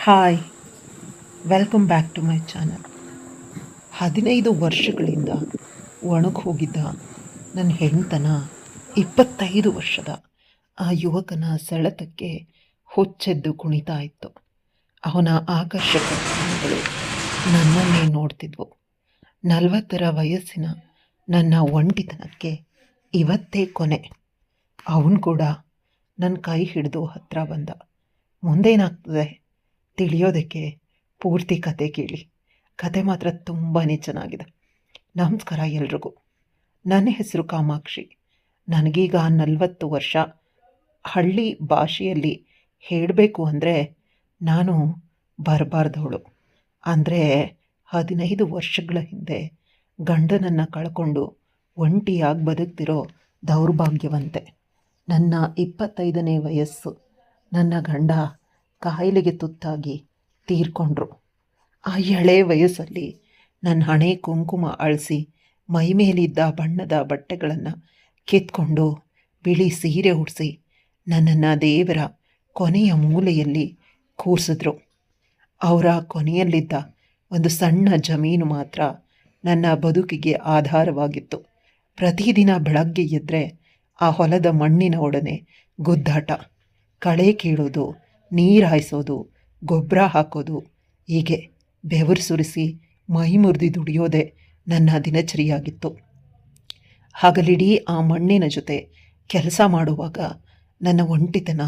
Hi, welcome back to my channel. 15 ವರ್ಷಗಳಿಂದ ಒಣಗಿ ಹೋಗಿದ್ದ ನನ್ನ ಹೆಣ್ತನ 25 ವರ್ಷದ ಆ ಯುವಕನ ಸೆಳೆತಕ್ಕೆ ಹುಚ್ಚೆದ್ದು ಕುಣಿತಾ ಇತ್ತು. ಅವನ ಆಕರ್ಷಕ ಕಣ್ಣುಗಳು ನನ್ನನ್ನೇ ನೋಡ್ತಿದ್ವು. 40ರ ವಯಸ್ಸಿನ ನನ್ನ ಒಂಟಿತನಕ್ಕೆ ಇವತ್ತೇ ಕೊನೆ. ಅವನು ಕೂಡ ನನ್ನ ಕೈ ಹಿಡಿದು ಹತ್ತಿರ ಬಂದ. ಮುಂದೇನಾಗ್ತದೆ ತಿಳಿಯೋದಕ್ಕೆ ಪೂರ್ತಿ ಕತೆ ಕೇಳಿ. ಕತೆ ಮಾತ್ರ ತುಂಬಾ ಚೆನ್ನಾಗಿದೆ. ನಮಸ್ಕಾರ ಎಲ್ರಿಗೂ. ನನ್ನ ಹೆಸರು ಕಾಮಾಕ್ಷಿ. ನನಗೀಗ 40 ವರ್ಷ. ಹಳ್ಳಿ ಭಾಷೆಯಲ್ಲಿ ಹೇಳಬೇಕು ಅಂದರೆ ನಾನು ಬರಬಾರ್ದವಳು. ಅಂದರೆ 15 ವರ್ಷಗಳ ಹಿಂದೆ ಗಂಡನನ್ನು ಕಳ್ಕೊಂಡು ಒಂಟಿಯಾಗಿ ಬದುಕ್ತಿರೋ ದೌರ್ಭಾಗ್ಯವಂತೆ. ನನ್ನ 25ನೇ ವಯಸ್ಸು. ನನ್ನ ಗಂಡ ಕಾಯಿಲೆಗೆ ತುತ್ತಾಗಿ ತೀರ್ಕೊಂಡ್ರು. ಆ ಎಳೆ ವಯಸ್ಸಲ್ಲಿ ನನ್ನ ಹಣೆ ಕುಂಕುಮ ಅಳಿಸಿ ಮೈಮೇಲಿದ್ದ ಬಣ್ಣದ ಬಟ್ಟೆಗಳನ್ನು ಕಿತ್ಕೊಂಡು ಬಿಳಿ ಸೀರೆ ಉಡಿಸಿ ನನ್ನನ್ನು ದೇವರ ಕೊನೆಯ ಮೂಲೆಯಲ್ಲಿ ಕೂರಿಸಿದ್ರು. ಅವರ ಕೊನೆಯಲ್ಲಿದ್ದ ಒಂದು ಸಣ್ಣ ಜಮೀನು ಮಾತ್ರ ನನ್ನ ಬದುಕಿಗೆ ಆಧಾರವಾಗಿತ್ತು. ಪ್ರತಿದಿನ ಬೆಳಗ್ಗೆ ಎದ್ದರೆ ಆ ಹೊಲದ ಮಣ್ಣಿನ ಒಡನೆ ಗುದ್ದಾಟ, ಕಳೆ ಕೀಳೋದು, ನೀರು ಹಾಯಿಸೋದು, ಗೊಬ್ಬರ ಹಾಕೋದು, ಹೀಗೆ ಬೆವರು ಸುರಿಸಿ ಮೈ ಮುರಿದು ದುಡಿಯೋದೇ ನನ್ನ ದಿನಚರಿಯಾಗಿತ್ತು. ಹಗಲಿಡೀ ಆ ಮಣ್ಣಿನ ಜೊತೆ ಕೆಲಸ ಮಾಡುವಾಗ ನನ್ನ ಒಂಟಿತನ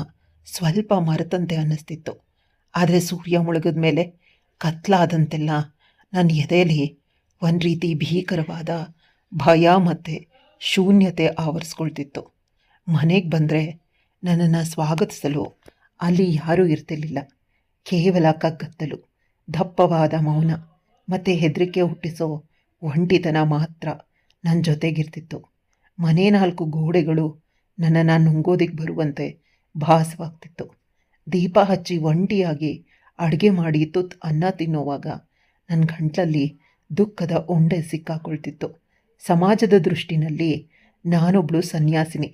ಸ್ವಲ್ಪ ಮರೆತಂತೆ ಅನ್ನಿಸ್ತಿತ್ತು. ಆದರೆ ಸೂರ್ಯ ಮುಳುಗಿದ ಮೇಲೆ ಕತ್ಲಾದಂತೆಲ್ಲ ನನ್ನ ಎದೆಯಲ್ಲಿ ಒಂದು ರೀತಿ ಭೀಕರವಾದ ಭಯ ಮತ್ತು ಶೂನ್ಯತೆ ಆವರಿಸ್ಕೊಳ್ತಿತ್ತು. ಮನೆಗೆ ಬಂದರೆ ನನ್ನನ್ನು ಸ್ವಾಗತಿಸಲು ಅಲ್ಲಿ ಯಾರೂ ಇರ್ತಿರ್ಲಿಲ್ಲ. ಕೇವಲ ಕಗ್ಗತ್ತಲು, ದಪ್ಪವಾದ ಮೌನ ಮತ್ತು ಹೆದರಿಕೆ ಹುಟ್ಟಿಸೋ ಒಂಟಿತನ ಮಾತ್ರ ನನ್ನ ಜೊತೆಗಿರ್ತಿತ್ತು. ಮನೆ 4 ಗೋಡೆಗಳು ನನ್ನನ್ನು ನುಂಗೋದಿಕ್ಕೆ ಬರುವಂತೆ ಭಾಸವಾಗ್ತಿತ್ತು. ದೀಪ ಹಚ್ಚಿ ಒಂಟಿಯಾಗಿ ಅಡುಗೆ ಮಾಡಿ ತುತ್ತು ಅನ್ನ ತಿನ್ನೋವಾಗ ನನ್ನ ಗಂಟಲಲ್ಲಿ ದುಃಖದ ಉಂಡೆ ಸಿಕ್ಕಾಕೊಳ್ತಿತ್ತು. ಸಮಾಜದ ದೃಷ್ಟಿನಲ್ಲಿ ನಾನೊಬ್ಬಳು ಸನ್ಯಾಸಿನಿ.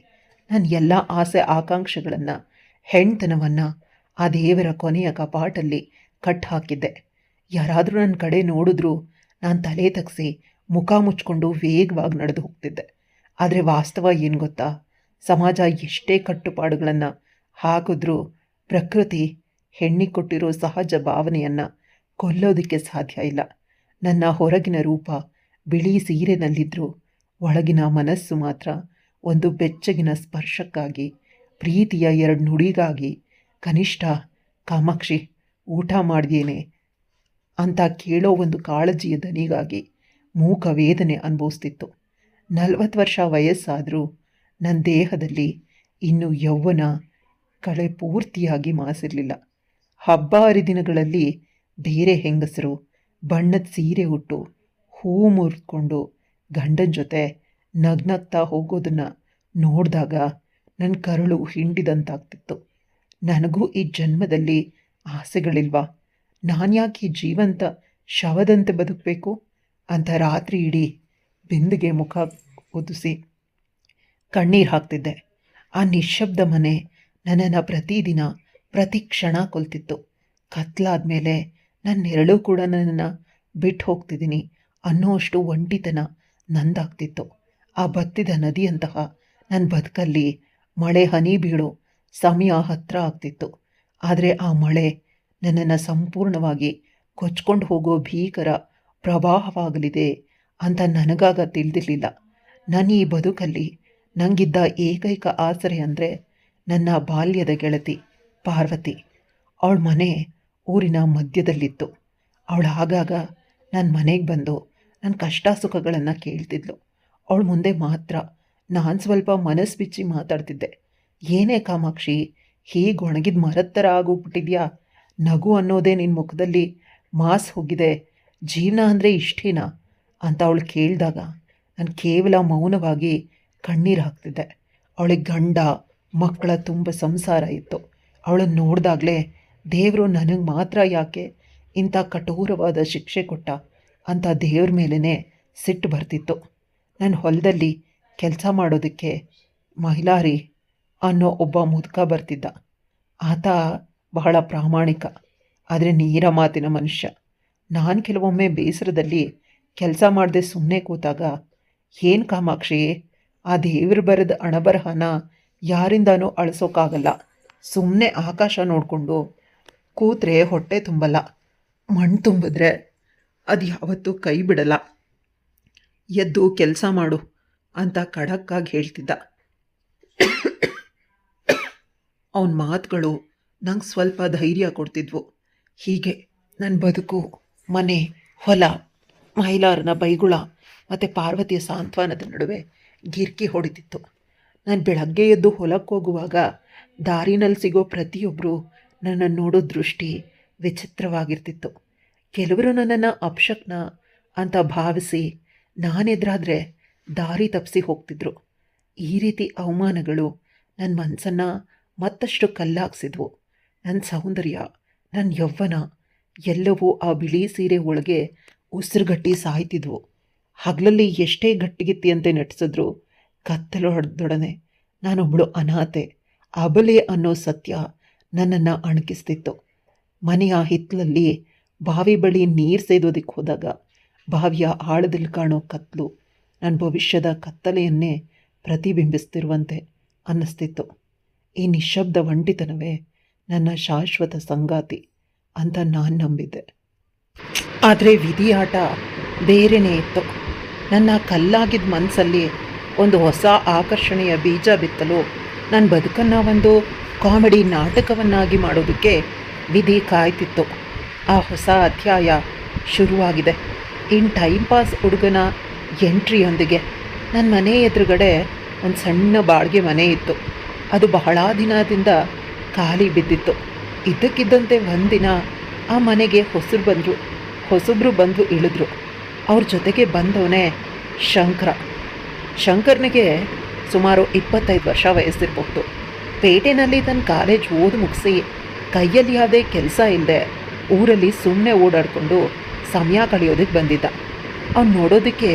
ನನ್ನ ಎಲ್ಲ ಆಸೆ ಆಕಾಂಕ್ಷೆಗಳನ್ನು, ಹೆಣ್ತನವನ್ನು ಆ ದೇವರ ಕೊನೆಯ ಕಪಾಟಲ್ಲಿ ಕಟ್ ಹಾಕಿದ್ದೆ. ಯಾರಾದರೂ ನನ್ನ ಕಡೆ ನೋಡಿದ್ರೂ ನಾನು ತಲೆ ತಗ್ಸಿ ಮುಖ ಮುಚ್ಕೊಂಡು ವೇಗವಾಗಿ ನಡೆದು ಹೋಗ್ತಿದ್ದೆ. ಆದರೆ ವಾಸ್ತವ ಏನು ಗೊತ್ತಾ? ಸಮಾಜ ಎಷ್ಟೇ ಕಟ್ಟುಪಾಡುಗಳನ್ನು ಹಾಕಿದ್ರೂ ಪ್ರಕೃತಿ ಹೆಣ್ಣಿಗೆ ಕೊಟ್ಟಿರೋ ಸಹಜ ಭಾವನೆಯನ್ನು ಕೊಲ್ಲೋದಕ್ಕೆ ಸಾಧ್ಯ ಇಲ್ಲ. ನನ್ನ ಹೊರಗಿನ ರೂಪ ಬಿಳಿ ಸೀರೆನಲ್ಲಿದ್ದರೂ ಒಳಗಿನ ಮನಸ್ಸು ಮಾತ್ರ ಒಂದು ಬೆಚ್ಚಗಿನ ಸ್ಪರ್ಶಕ್ಕಾಗಿ, ಪ್ರೀತಿಯ 2 ನುಡಿಗಾಗಿ, ಕನಿಷ್ಠ ಕಾಮಾಕ್ಷಿ ಊಟ ಮಾಡಿದೇನೆ ಅಂತ ಕೇಳೋ ಒಂದು ಕಾಳಜಿಯ ದನಿಗಾಗಿ ಮೂಕ ವೇದನೆ ಅನುಭವಿಸ್ತಿತ್ತು. 40 ವರ್ಷ ವಯಸ್ಸಾದರೂ ನನ್ನ ದೇಹದಲ್ಲಿ ಇನ್ನೂ ಯೌವನ ಕಳೆ ಪೂರ್ತಿಯಾಗಿ ಮಾಸಿರಲಿಲ್ಲ. ಹಬ್ಬ ಹರಿದಿನಗಳಲ್ಲಿ ಬೇರೆ ಹೆಂಗಸರು ಬಣ್ಣದ ಸೀರೆ ಉಟ್ಟು ಹೂ ಮುರಿದುಕೊಂಡು ಗಂಡನ ಜೊತೆ ನಗ್ನಗ್ತಾ ಹೋಗೋದನ್ನು ನೋಡಿದಾಗ ನನ್ನ ಕರುಳು ಹಿಂಡಿದಂತಾಗ್ತಿತ್ತು. ನನಗೂ ಈ ಜನ್ಮದಲ್ಲಿ ಆಸೆಗಳಿಲ್ವಾ? ನಾನು ಯಾಕೆ ಜೀವಂತ ಶವದಂತೆ ಬದುಕಬೇಕು ಅಂತ ರಾತ್ರಿ ಇಡೀ ಬಿಂದಿಗೆ ಮುಖ ಒದಿಸಿ ಕಣ್ಣೀರು ಹಾಕ್ತಿದ್ದೆ. ಆ ನಿಶ್ಶಬ್ದ ಮನೆ ನನ್ನನ್ನು ಪ್ರತಿದಿನ ಪ್ರತಿ ಕ್ಷಣ ಕೊಲ್ತಿತ್ತು. ಕತ್ಲಾದ ಮೇಲೆ ನನ್ನ ನೆರಳು ಕೂಡ ನನ್ನನ್ನು ಬಿಟ್ಟು ಹೋಗ್ತಿದ್ದೀನಿ ಅನ್ನೋಷ್ಟು ಒಂಟಿತನ ನಂದಾಗ್ತಿತ್ತು. ಆ ಬತ್ತಿದ ನದಿಯಂತಹ ನನ್ನ ಬದುಕಲ್ಲಿ ಮಳೆ ಹನಿ ಬೀಳೋ ಸಮಯ ಹತ್ತಿರ ಆಗ್ತಿತ್ತು. ಆದರೆ ಆ ಮಳೆ ನನ್ನನ್ನು ಸಂಪೂರ್ಣವಾಗಿ ಕೊಚ್ಕೊಂಡು ಹೋಗೋ ಭೀಕರ ಪ್ರವಾಹವಾಗಲಿದೆ ಅಂತ ನನಗಾಗ ತಿಳಿದಿರಲಿಲ್ಲ. ನನ್ನ ಈ ಬದುಕಲ್ಲಿ ನನಗಿದ್ದ ಏಕೈಕ ಆಸರೆ ಅಂದರೆ ನನ್ನ ಬಾಲ್ಯದ ಗೆಳತಿ ಪಾರ್ವತಿ. ಅವಳ ಮನೆ ಊರಿನ ಮಧ್ಯದಲ್ಲಿತ್ತು. ಅವಳು ಆಗಾಗ ನನ್ನ ಮನೆಗೆ ಬಂದು ನನ್ನ ಕಷ್ಟ ಸುಖಗಳನ್ನು ಕೇಳ್ತಿದ್ಲು. ಅವಳ ಮುಂದೆ ಮಾತ್ರ ನಾನು ಸ್ವಲ್ಪ ಮನಸ್ಸು ಬಿಚ್ಚಿ ಮಾತಾಡ್ತಿದ್ದೆ. ಏನೇ ಕಾಮಾಕ್ಷಿ, ಹೀಗೆ ಒಣಗಿದ ಮರದ ಥರ ಆಗೋಗ್ಬಿಟ್ಟಿದ್ಯಾ? ನಗು ಅನ್ನೋದೇ ನಿನ್ನ ಮುಖದಲ್ಲಿ ಮಾಸ್ ಹೋಗಿದೆ. ಜೀವನ ಅಂದರೆ ಇಷ್ಟೇನಾ ಅಂತ ಅವಳು ಕೇಳಿದಾಗ ನಾನು ಕೇವಲ ಮೌನವಾಗಿ ಕಣ್ಣೀರು ಹಾಕ್ತಿದ್ದೆ. ಅವಳಿಗೆ ಗಂಡ ಮಕ್ಕಳ ತುಂಬ ಸಂಸಾರ ಇತ್ತು. ಅವಳನ್ನು ನೋಡಿದಾಗಲೇ ದೇವರು ನನಗೆ ಮಾತ್ರ ಯಾಕೆ ಇಂಥ ಕಠೋರವಾದ ಶಿಕ್ಷೆ ಕೊಟ್ಟ ಅಂತ ದೇವ್ರ ಮೇಲೇ ಸಿಟ್ಟು ಬರ್ತಿತ್ತು. ನನ್ನ ಹೊಲದಲ್ಲಿ ಕೆಲಸ ಮಾಡೋದಕ್ಕೆ ಮಹಿಳಾರಿ ಅನ್ನೋ ಒಬ್ಬ ಮುದುಕ ಬರ್ತಿದ್ದ. ಆತ ಬಹಳ ಪ್ರಾಮಾಣಿಕ. ಆದರೆ ನೇರ ಮಾತಿನ ಮನುಷ್ಯ. ನಾನು ಕೆಲವೊಮ್ಮೆ ಬೇಸರದಲ್ಲಿ ಕೆಲಸ ಮಾಡದೆ ಸುಮ್ಮನೆ ಕೂತಾಗ, ಏನು ಕಾಮಾಕ್ಷಿ, ಆ ದೇವ್ರು ಬರೆದ ಹಣಬರಹನ ಯಾರಿಂದನೂ ಅಳಿಸೋಕ್ಕಾಗಲ್ಲ. ಸುಮ್ಮನೆ ಆಕಾಶ ನೋಡಿಕೊಂಡು ಕೂತ್ರೆ ಹೊಟ್ಟೆ ತುಂಬಲ್ಲ, ಮಣ್ಣು ತುಂಬಿದ್ರೆ ಅದು ಯಾವತ್ತೂ ಕೈ ಬಿಡಲ್ಲ. ಎದ್ದು ಕೆಲಸ ಮಾಡು ಅಂತ ಖಡಕ್ಕಾಗಿ ಹೇಳ್ತಿದ್ದ. ಅವನ ಮಾತುಗಳು ನಂಗೆ ಸ್ವಲ್ಪ ಧೈರ್ಯ ಕೊಡ್ತಿದ್ವು. ಹೀಗೆ ನನ್ನ ಬದುಕು, ಮನೆ, ಹೊಲ, ಮಹಿಳಾರನ ಬೈಗುಳ ಮತ್ತು ಪಾರ್ವತಿಯ ಸಾಂತ್ವನದ ನಡುವೆ ಗಿರ್ಕಿ ಹೊಡಿತಿತ್ತು. ನಾನು ಬೆಳಗ್ಗೆ ಎದ್ದು ಹೊಲಕ್ಕೆ ಹೋಗುವಾಗ ದಾರಿನಲ್ಲಿ ಸಿಗೋ ಪ್ರತಿಯೊಬ್ಬರು ನನ್ನನ್ನು ನೋಡೋ ದೃಷ್ಟಿ ವಿಚಿತ್ರವಾಗಿರ್ತಿತ್ತು. ಕೆಲವರು ನನ್ನನ್ನು ಅಪಶಕ್ನ ಅಂತ ಭಾವಿಸಿ ನಾನೆದುರಾದರೆ ದಾರಿ ತಪ್ಪಿಸಿ ಹೋಗ್ತಿದ್ರು. ಈ ರೀತಿ ಅವಮಾನಗಳು ನನ್ನ ಮನಸ್ಸನ್ನು ಮತ್ತಷ್ಟು ಕಲ್ಲಾಗಿಸಿದ್ವು. ನನ್ನ ಸೌಂದರ್ಯ, ನನ್ನ ಯೌವನ ಎಲ್ಲವೂ ಆ ಬಿಳಿ ಸೀರೆ ಒಳಗೆ ಉಸಿರುಗಟ್ಟಿ ಸಾಯ್ತಿದ್ವು. ಹಗಲಲ್ಲಿ ಎಷ್ಟೇ ಗಟ್ಟಿಗಿತ್ತಿಯಂತೆ ನಟಿಸಿದ್ರು ಕತ್ತಲೊಡನೆ ನಾನೊಬ್ಬಳು ಅನಾಥೆ, ಅಬಲೆ ಅನ್ನೋ ಸತ್ಯ ನನ್ನನ್ನು ಅಣಕಿಸ್ತಿತ್ತು. ಮನೆಯ ಹಿತ್ತಲಲ್ಲಿ ಬಾವಿ ಬಳಿ ನೀರು ಸೇದೋದಕ್ಕೆ ಹೋದಾಗ ಬಾವಿಯ ಆಳದಲ್ಲಿ ಕಾಣೋ ಕತ್ತಲು ನನ್ನ ಭವಿಷ್ಯದ ಕತ್ತಲೆಯನ್ನೇ ಪ್ರತಿಬಿಂಬಿಸ್ತಿರುವಂತೆ ಅನ್ನಿಸ್ತಿತ್ತು. ಈ ನಿಶ್ಶಬ್ದ ಒಂಟಿತನವೇ ನನ್ನ ಶಾಶ್ವತ ಸಂಗಾತಿ ಅಂತ ನಾನು ನಂಬಿದ್ದೆ. ಆದರೆ ವಿಧಿಯಾಟ ಬೇರೆಯೇ ಇತ್ತು. ನನ್ನ ಕಲ್ಲಾಗಿದ್ದ ಮನಸ್ಸಲ್ಲಿ ಒಂದು ಹೊಸ ಆಕರ್ಷಣೆಯ ಬೀಜ ಬಿತ್ತಲು ನನ್ನ ಬದುಕನ್ನು ಒಂದು ಕಾಮಿಡಿ ನಾಟಕವನ್ನಾಗಿ ಮಾಡೋದಕ್ಕೆ ವಿಧಿ ಕಾಯ್ತಿತ್ತು. ಆ ಹೊಸ ಅಧ್ಯಾಯ ಶುರುವಾಗಿದೆ. ಇನ್ನು ಟೈಮ್ ಪಾಸ್ ಹುಡುಗನ ಎಂಟ್ರಿಯೊಂದಿಗೆ. ನನ್ನ ಮನೆ ಎದುರುಗಡೆ ಒಂದು ಸಣ್ಣ ಬಾಡಿಗೆ ಮನೆ ಇತ್ತು. ಅದು ಬಹಳ ದಿನದಿಂದ ಖಾಲಿ ಬಿದ್ದಿತ್ತು. ಇದ್ದಕ್ಕಿದ್ದಂತೆ ಒಂದಿನ ಆ ಮನೆಗೆ ಹೊಸಬ್ರು ಬಂದು ಇಳಿದ್ರು. ಅವ್ರ ಜೊತೆಗೆ ಬಂದವನೇ ಶಂಕರ್ನಿಗೆ ಸುಮಾರು 25 ವರ್ಷ ವಯಸ್ಸಿರಬಹುದು. ಪೇಟೆನಲ್ಲಿ ತನ್ನ ಕಾಲೇಜ್ ಓದಿ ಮುಗಿಸಿ ಕೈಯಲ್ಲಿ ಯಾವುದೇ ಕೆಲಸ ಇಲ್ಲದೆ ಊರಲ್ಲಿ ಸುಮ್ಮನೆ ಓಡಾಡಿಕೊಂಡು ಸಮಯ ಕಳೆಯೋದಕ್ಕೆ ಬಂದಿದ್ದ. ಅವ್ನು ನೋಡೋದಕ್ಕೆ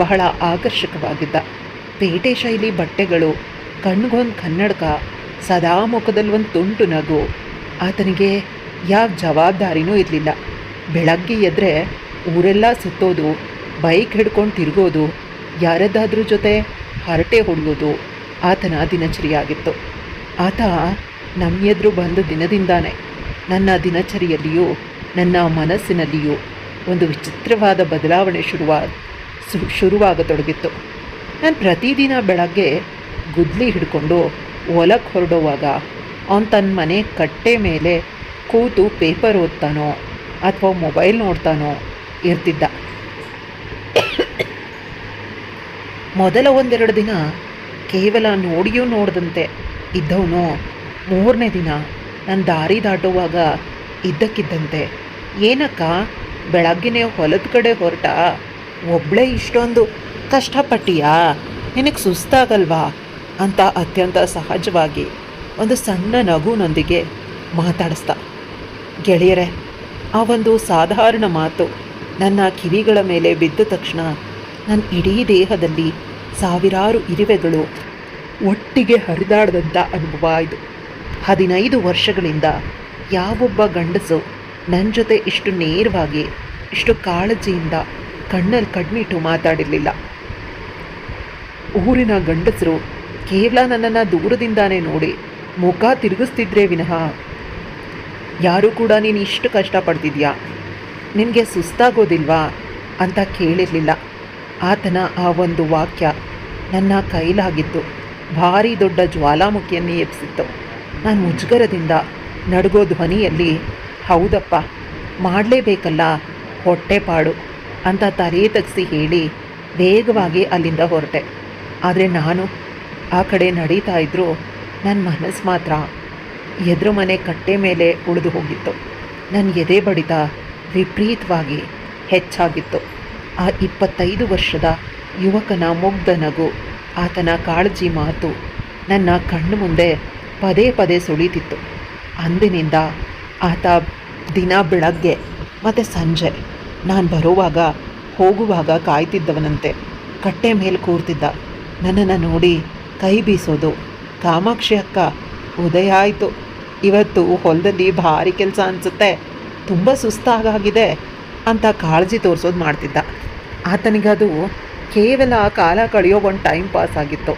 ಬಹಳ ಆಕರ್ಷಕವಾಗಿದ್ದ. ಪೇಟೆ ಶೈಲಿ ಬಟ್ಟೆಗಳು, ಕಣ್ಗೊಂದು ಕನ್ನಡಕ, ಸದಾ ಮುಖದಲ್ಲಿ ಒಂದು ತುಂಟು ನಗು. ಆತನಿಗೆ ಯಾವ ಜವಾಬ್ದಾರಿನೂ ಇರಲಿಲ್ಲ. ಬೆಳಗ್ಗೆ ಎದ್ದರೆ ಊರೆಲ್ಲ ಸುತ್ತೋದು, ಬೈಕ್ ಹಿಡ್ಕೊಂಡು ತಿರುಗೋದು, ಯಾರದ್ದಾದ್ರೂ ಜೊತೆ ಹರಟೆ ಹೊಡೆಯೋದು ಆತನ ದಿನಚರಿಯಾಗಿತ್ತು. ಆತ ನಮ್ಮ ಎದುರು ಬಂದ ದಿನದಿಂದಾನೇ ನನ್ನ ದಿನಚರಿಯಲ್ಲಿಯೂ ನನ್ನ ಮನಸ್ಸಿನಲ್ಲಿಯೂ ಒಂದು ವಿಚಿತ್ರವಾದ ಬದಲಾವಣೆ ಶುರುವಾಗತೊಡಗಿತ್ತು. ನಾನು ಪ್ರತಿದಿನ ಬೆಳಗ್ಗೆ ಗುದ್ಲಿ ಹಿಡ್ಕೊಂಡು ಹೊಲಕ್ಕೆ ಹೊರಡುವಾಗ ಅವನು ತನ್ನ ಮನೆ ಕಟ್ಟೆ ಮೇಲೆ ಕೂತು ಪೇಪರ್ ಓದ್ತಾನೋ ಅಥವಾ ಮೊಬೈಲ್ ನೋಡ್ತಾನೋ ಇರ್ತಿದ್ದ. ಮೊದಲ 1-2 ದಿನ ಕೇವಲ ನೋಡಿಯೂ ನೋಡದಂತೆ ಇದ್ದವನು 3ನೇ ದಿನ ನನ್ನ ದಾರಿ ದಾಟುವಾಗ ಇದ್ದಕ್ಕಿದ್ದಂತೆ, ಏನಕ್ಕ ಬೆಳಗ್ಗೆನೇ ಹೊಲದ ಕಡೆ ಹೊರಟ, ಒಬ್ಬಳೇ ಇಷ್ಟೊಂದು ಕಷ್ಟಪಟ್ಟಿಯಾ, ನಿನಗೆ ಸುಸ್ತಾಗಲ್ವಾ ಅಂತ ಅತ್ಯಂತ ಸಹಜವಾಗಿ ಒಂದು ಸಣ್ಣ ನಗುನೊಂದಿಗೆ ಮಾತಾಡಿಸ್ದ. ಗೆಳೆಯರೇ, ಆ ಒಂದು ಸಾಧಾರಣ ಮಾತು ನನ್ನ ಕಿವಿಗಳ ಮೇಲೆ ಬಿದ್ದ ತಕ್ಷಣ ನನ್ನ ಇಡೀ ದೇಹದಲ್ಲಿ ಸಾವಿರಾರು ಇರುವೆಗಳು ಒಟ್ಟಿಗೆ ಹರಿದಾಡದಂಥ ಅನುಭವ ಇದು. 15 ವರ್ಷಗಳಿಂದ ಯಾವೊಬ್ಬ ಗಂಡಸು ನನ್ನ ಜೊತೆ ಇಷ್ಟು ನೇರವಾಗಿ, ಇಷ್ಟು ಕಾಳಜಿಯಿಂದ ಕಣ್ಣಲ್ಲಿ ಕಣ್ಣಿಟ್ಟು ಮಾತಾಡಿರಲಿಲ್ಲ. ಊರಿನ ಗಂಡಸರು ಕೇವಲ ನನ್ನನ್ನು ದೂರದಿಂದಾನೇ ನೋಡಿ ಮುಖ ತಿರುಗಿಸ್ತಿದ್ರೆ ವಿನಃ ಯಾರೂ ಕೂಡ ನೀನು ಇಷ್ಟು ಕಷ್ಟಪಡ್ತಿದ್ಯಾ, ನಿನಗೆ ಸುಸ್ತಾಗೋದಿಲ್ವಾ ಅಂತ ಕೇಳಿರಲಿಲ್ಲ. ಆತನ ಆ ಒಂದು ವಾಕ್ಯ ನನ್ನ ಕೈಲಾಗಿದ್ದು ಭಾರಿ ದೊಡ್ಡ ಜ್ವಾಲಾಮುಖಿಯನ್ನೇ ಎಬ್ಬಿಸಿತ್ತು. ನಾನು ಮುಜುಗರದಿಂದ ನಡುಗೋ ಧ್ವನಿಯಲ್ಲಿ, ಹೌದಪ್ಪ ಮಾಡಲೇಬೇಕಲ್ಲ, ಹೊಟ್ಟೆಪಾಡು ಅಂತ ತಲೆ ತಗ್ಸಿ ಹೇಳಿ ವೇಗವಾಗಿ ಅಲ್ಲಿಂದ ಹೊರಟೆ. ಆದರೆ ನಾನು ಆ ಕಡೆ ನಡೀತಾ ಇದ್ದರೂ ನನ್ನ ಮನಸ್ಸು ಮಾತ್ರ ಎದುರು ಮನೆ ಕಟ್ಟೆ ಮೇಲೆ ಉಳಿದು ಹೋಗಿತ್ತು. ನನ್ನ ಎದೆ ಬಡಿತ ವಿಪರೀತವಾಗಿ ಹೆಚ್ಚಾಗಿತ್ತು. ಆ 25 ವರ್ಷದ ಯುವಕನ ಮುಗ್ಧ ನಗು, ಆತನ ಕಾಳಜಿ ಮಾತು ನನ್ನ ಕಣ್ಣು ಮುಂದೆ ಪದೇ ಪದೇ ಸುಳಿತಿತ್ತು. ಅಂದಿನಿಂದ ಆತ ದಿನ ಬೆಳಗ್ಗೆ ಮತ್ತು ಸಂಜೆ ನಾನು ಬರುವಾಗ ಹೋಗುವಾಗ ಕಾಯ್ತಿದ್ದವನಂತೆ ಕಟ್ಟೆ ಮೇಲೆ ಕೂರ್ತಿದ್ದ. ನನ್ನನ್ನು ನೋಡಿ ಕೈ ಬೀಸೋದು, ಕಾಮಾಕ್ಷಿ ಅಕ್ಕ ಉದಯ ಆಯಿತು, ಇವತ್ತು ಹೊಲದಲ್ಲಿ ಭಾರಿ ಕೆಲಸ ಅನಿಸುತ್ತೆ ತುಂಬ ಸುಸ್ತಾಗಿದೆ ಅಂತ ಕಾಳಜಿ ತೋರಿಸೋದು ಮಾಡ್ತಿದ್ದ. ಆತನಿಗದು ಕೇವಲ ಕಾಲ ಕಳೆಯೋ ಒಂದು ಟೈಮ್ ಪಾಸ್ ಆಗಿತ್ತು.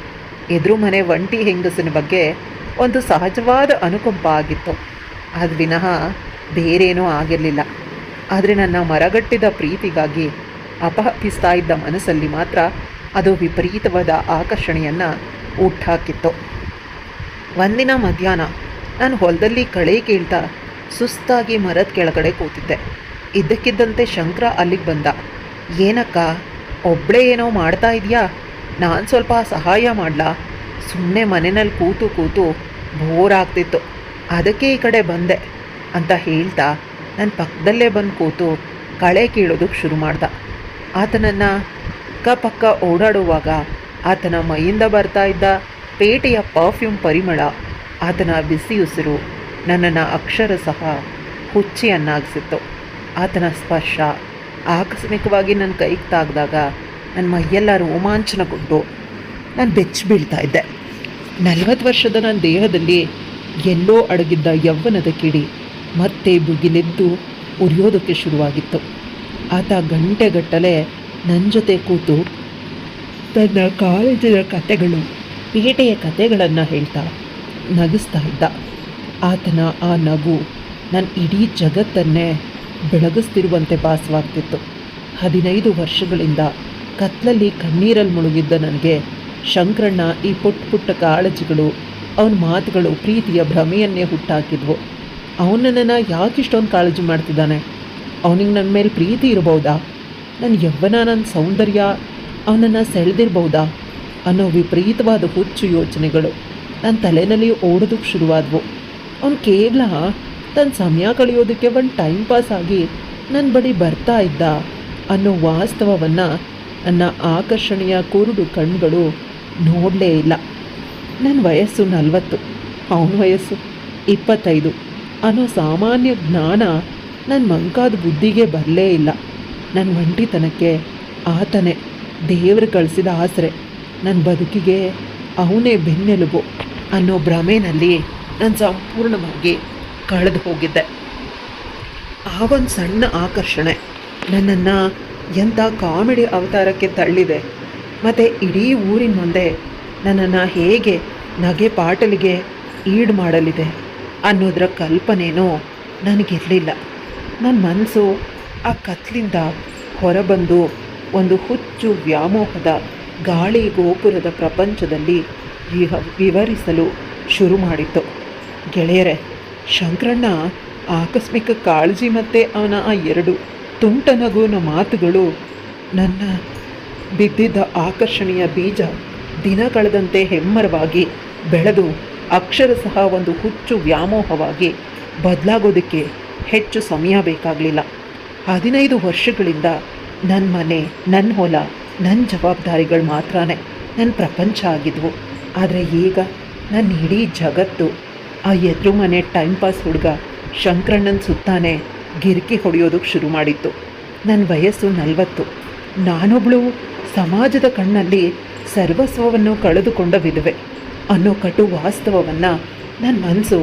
ಎದುರು ಮನೆ ಒಂಟಿ ಹೆಂಗಸಿನ ಬಗ್ಗೆ ಒಂದು ಸಹಜವಾದ ಅನುಕಂಪ ಆಗಿತ್ತು. ಅದು ವಿನಃ ಬೇರೇನೂ ಆಗಿರಲಿಲ್ಲ. ಆದರೆ ನನ್ನ ಮರಗಟ್ಟಿದ ಪ್ರೀತಿಗಾಗಿ ಅಪಹಪಿಸ್ತಾ ಇದ್ದ ಮನಸ್ಸಲ್ಲಿ ಮಾತ್ರ ಅದು ವಿಪರೀತವಾದ ಆಕರ್ಷಣೆಯನ್ನು ಹುಟ್ಟಾಕಿತ್ತು. ಒಂದಿನ ಮಧ್ಯಾಹ್ನ ನಾನು ಹೊಲದಲ್ಲಿ ಕಳೆ ಕೇಳ್ತಾ ಸುಸ್ತಾಗಿ ಮರದ ಕೆಳಗಡೆ ಕೂತಿದ್ದೆ. ಇದ್ದಕ್ಕಿದ್ದಂತೆ ಶಂಕರ ಅಲ್ಲಿಗೆ ಬಂದ. ಏನಕ್ಕ, ಒಬ್ಬಳೇ ಏನೋ ಮಾಡ್ತಾ ಇದೆಯಾ? ನಾನು ಸ್ವಲ್ಪ ಸಹಾಯ ಮಾಡಲಾ? ಸುಮ್ಮನೆ ಮನೆಯಲ್ಲಿ ಕೂತು ಕೂತು ಬೋರ್ ಆಗ್ತಿತ್ತು, ಅದಕ್ಕೆ ಈ ಕಡೆ ಬಂದೆ ಅಂತ ಹೇಳ್ತಾ ನನ್ನ ಪಕ್ಕದಲ್ಲೇ ಬಂದು ಕೂತು ಕಳೆ ಕೀಳೋದಕ್ಕೆ ಶುರು ಮಾಡ್ದ. ಆತನನ್ನು ಅಕ್ಕಪಕ್ಕ ಓಡಾಡುವಾಗ ಆತನ ಮೈಯಿಂದ ಬರ್ತಾ ಇದ್ದ ಪೇಟೆಯ ಪರ್ಫ್ಯೂಮ್ ಪರಿಮಳ, ಆತನ ಬಿಸಿ ಉಸಿರು ನನ್ನನ್ನು ಅಕ್ಷರಶಃ ಹುಚ್ಚಿಯನ್ನಾಗಿಸಿತ್ತು. ಆತನ ಸ್ಪರ್ಶ ಆಕಸ್ಮಿಕವಾಗಿ ನನ್ನ ಕೈಗೆ ತಾಗ್ದಾಗ ನನ್ನ ಮೈಯೆಲ್ಲ ರೋಮಾಂಚನಗೊಂಡು ನಾನು ಬೆಚ್ಚಿ ಬೀಳ್ತಾ ಇದ್ದೆ. 40 ವರ್ಷದ ನನ್ನ ದೇಹದಲ್ಲಿ ಎಲ್ಲೋ ಅಡಗಿದ್ದ ಯೌವನದ ಕಿಡಿ ಮತ್ತೆ ಬುಗಿಲೆದ್ದು ಉರಿಯೋದಕ್ಕೆ ಶುರುವಾಗಿತ್ತು. ಆತ ಗಂಟೆಗಟ್ಟಲೆ ನನ್ನ ಜೊತೆ ಕೂತು ತನ್ನ ಕಾಲೇಜಿನ ಕತೆಗಳು, ಪೇಟೆಯ ಕತೆಗಳನ್ನು ಹೇಳ್ತಾ ನಗಿಸ್ತಾ ಇದ್ದ. ಆತನ ಆ ನಗು ನನ್ನ ಇಡೀ ಜಗತ್ತನ್ನೇ ಬೆಳಗಿಸ್ತಿರುವಂತೆ ಭಾಸವಾಗ್ತಿತ್ತು. 15 ವರ್ಷಗಳಿಂದ ಕತ್ಲಲ್ಲಿ ಕಣ್ಣೀರಲ್ಲಿ ಮುಳುಗಿದ್ದ ನನಗೆ ಶಂಕರಣ್ಣ ಈ ಪುಟ್ಟ ಪುಟ್ಟ ಕಾಳಜಿಗಳು, ಅವನ ಮಾತುಗಳು ಪ್ರೀತಿಯ ಭ್ರಮೆಯನ್ನೇ ಹುಟ್ಟಾಕಿದ್ವು. ಅವನನ್ನು ಯಾಕಿಷ್ಟೊಂದು ಕಾಳಜಿ ಮಾಡ್ತಿದ್ದಾನೆ? ಅವನಿಗೆ ನನ್ನ ಮೇಲೆ ಪ್ರೀತಿ ಇರಬಹುದಾ? ನನ್ನ ಯೌವನ, ನನ್ನ ಸೌಂದರ್ಯ ಅವನನ್ನು ಸೆಳೆದಿರ್ಬಹುದಾ ಅನ್ನೋ ವಿಪರೀತವಾದ ಹುಚ್ಚು ಯೋಚನೆಗಳು ನನ್ನ ತಲೆಯಲ್ಲಿ ಓಡೋದಕ್ಕೆ ಶುರುವಾದವು. ಅವನು ಕೇವಲ ತನ್ನ ಸಮಯ ಕಳೆಯೋದಕ್ಕೆ ಒಂದು ಟೈಮ್ ಪಾಸ್ ಆಗಿ ನನ್ನ ಬಳಿ ಬರ್ತಾ ಇದ್ದ ಅನ್ನೋ ವಾಸ್ತವವನ್ನು ನನ್ನ ಆಕರ್ಷಣೆಯ ಕುರುಡು ಕಣ್ಣುಗಳು ನೋಡಲೇ ಇಲ್ಲ. ನನ್ನ ವಯಸ್ಸು 40, ಅವನ ವಯಸ್ಸು 25 ಅನ್ನೋ ಸಾಮಾನ್ಯ ಜ್ಞಾನ ನನ್ನ ಮಂಕಾದ ಬುದ್ಧಿಗೆ ಬರಲೇ ಇಲ್ಲ. ನನ್ನ ಒಂಟಿತನಕ್ಕೆ ಆತನೇ ದೇವರು ಕಳಿಸಿದ ಆಸರೆ, ನನ್ನ ಬದುಕಿಗೆ ಅವನೇ ಬೆನ್ನೆಲುಬು ಅನ್ನೋ ಭ್ರಮೆಯಲ್ಲಿ ನಾನು ಸಂಪೂರ್ಣವಾಗಿ ಕಳೆದು ಹೋಗಿದ್ದೆ. ಆ ಒಂದು ಸಣ್ಣ ಆಕರ್ಷಣೆ ನನ್ನನ್ನು ಎಂಥ ಕಾಮಿಡಿ ಅವತಾರಕ್ಕೆ ತಳ್ಳಿದೆ ಮತ್ತು ಇಡೀ ಊರಿನ ಮುಂದೆ ನನ್ನನ್ನು ಹೇಗೆ ನಗೆ ಪಾಟಲಿಗೆ ಈಡು ಮಾಡಲಿದೆ ಅನ್ನೋದರ ಕಲ್ಪನೆಯೂ ನನಗಿರಲಿಲ್ಲ. ನನ್ನ ಮನಸ್ಸು ಆ ಕತ್ಲಿಂದ ಹೊರಬಂದು ಒಂದು ಹುಚ್ಚು ವ್ಯಾಮೋಹದ ಗಾಳಿ ಗೋಪುರದ ಪ್ರಪಂಚದಲ್ಲಿ ವಿವರಿಸಲು ಶುರು ಮಾಡಿತ್ತು. ಗೆಳೆಯರೇ, ಶಂಕರಣ್ಣ ಆಕಸ್ಮಿಕ ಕಾಳಜಿ ಮತ್ತು ಅವನ ಆ 2 ತುಂಟ ನಗುವಿನ ಮಾತುಗಳು ನನ್ನ ಬಿದ್ದಿದ್ದ ಆಕರ್ಷಣೆಯ ಬೀಜ ದಿನ ಕಳೆದಂತೆ ಹೆಮ್ಮರವಾಗಿ ಬೆಳೆದು ಅಕ್ಷರಶಃ ಒಂದು ಹುಚ್ಚು ವ್ಯಾಮೋಹವಾಗಿ ಬದಲಾಗೋದಕ್ಕೆ ಹೆಚ್ಚು ಸಮಯ ಬೇಕಾಗಲಿಲ್ಲ. 15 ವರ್ಷಗಳಿಂದ ನನ್ನ ಮನೆ, ನನ್ನ ಹೊಲ, ನನ್ನ ಜವಾಬ್ದಾರಿಗಳು ಮಾತ್ರನೇ ನನ್ನ ಪ್ರಪಂಚ ಆಗಿದ್ವು. ಆದರೆ ಈಗ ನನ್ನ ಇಡೀ ಜಗತ್ತು ಆ ಎದುರು ಮನೆ ಟೈಮ್ ಪಾಸ್ ಹುಡುಗ ಶಂಕರಣ್ಣನ ಸುತ್ತಾನೆ ಗಿರಿಕಿ ಹೊಡೆಯೋದಕ್ಕೆ ಶುರು ಮಾಡಿತ್ತು. ನನ್ನ ವಯಸ್ಸು 40. ನಾನೊಬ್ಬಳು ಸಮಾಜದ ಕಣ್ಣಲ್ಲಿ ಸರ್ವಸ್ವವನ್ನು ಕಳೆದುಕೊಂಡ ವಿಧವೆ ಅನ್ನೋ ಕಟು ವಾಸ್ತವವನ್ನು ನನ್ನ ಮನಸ್ಸು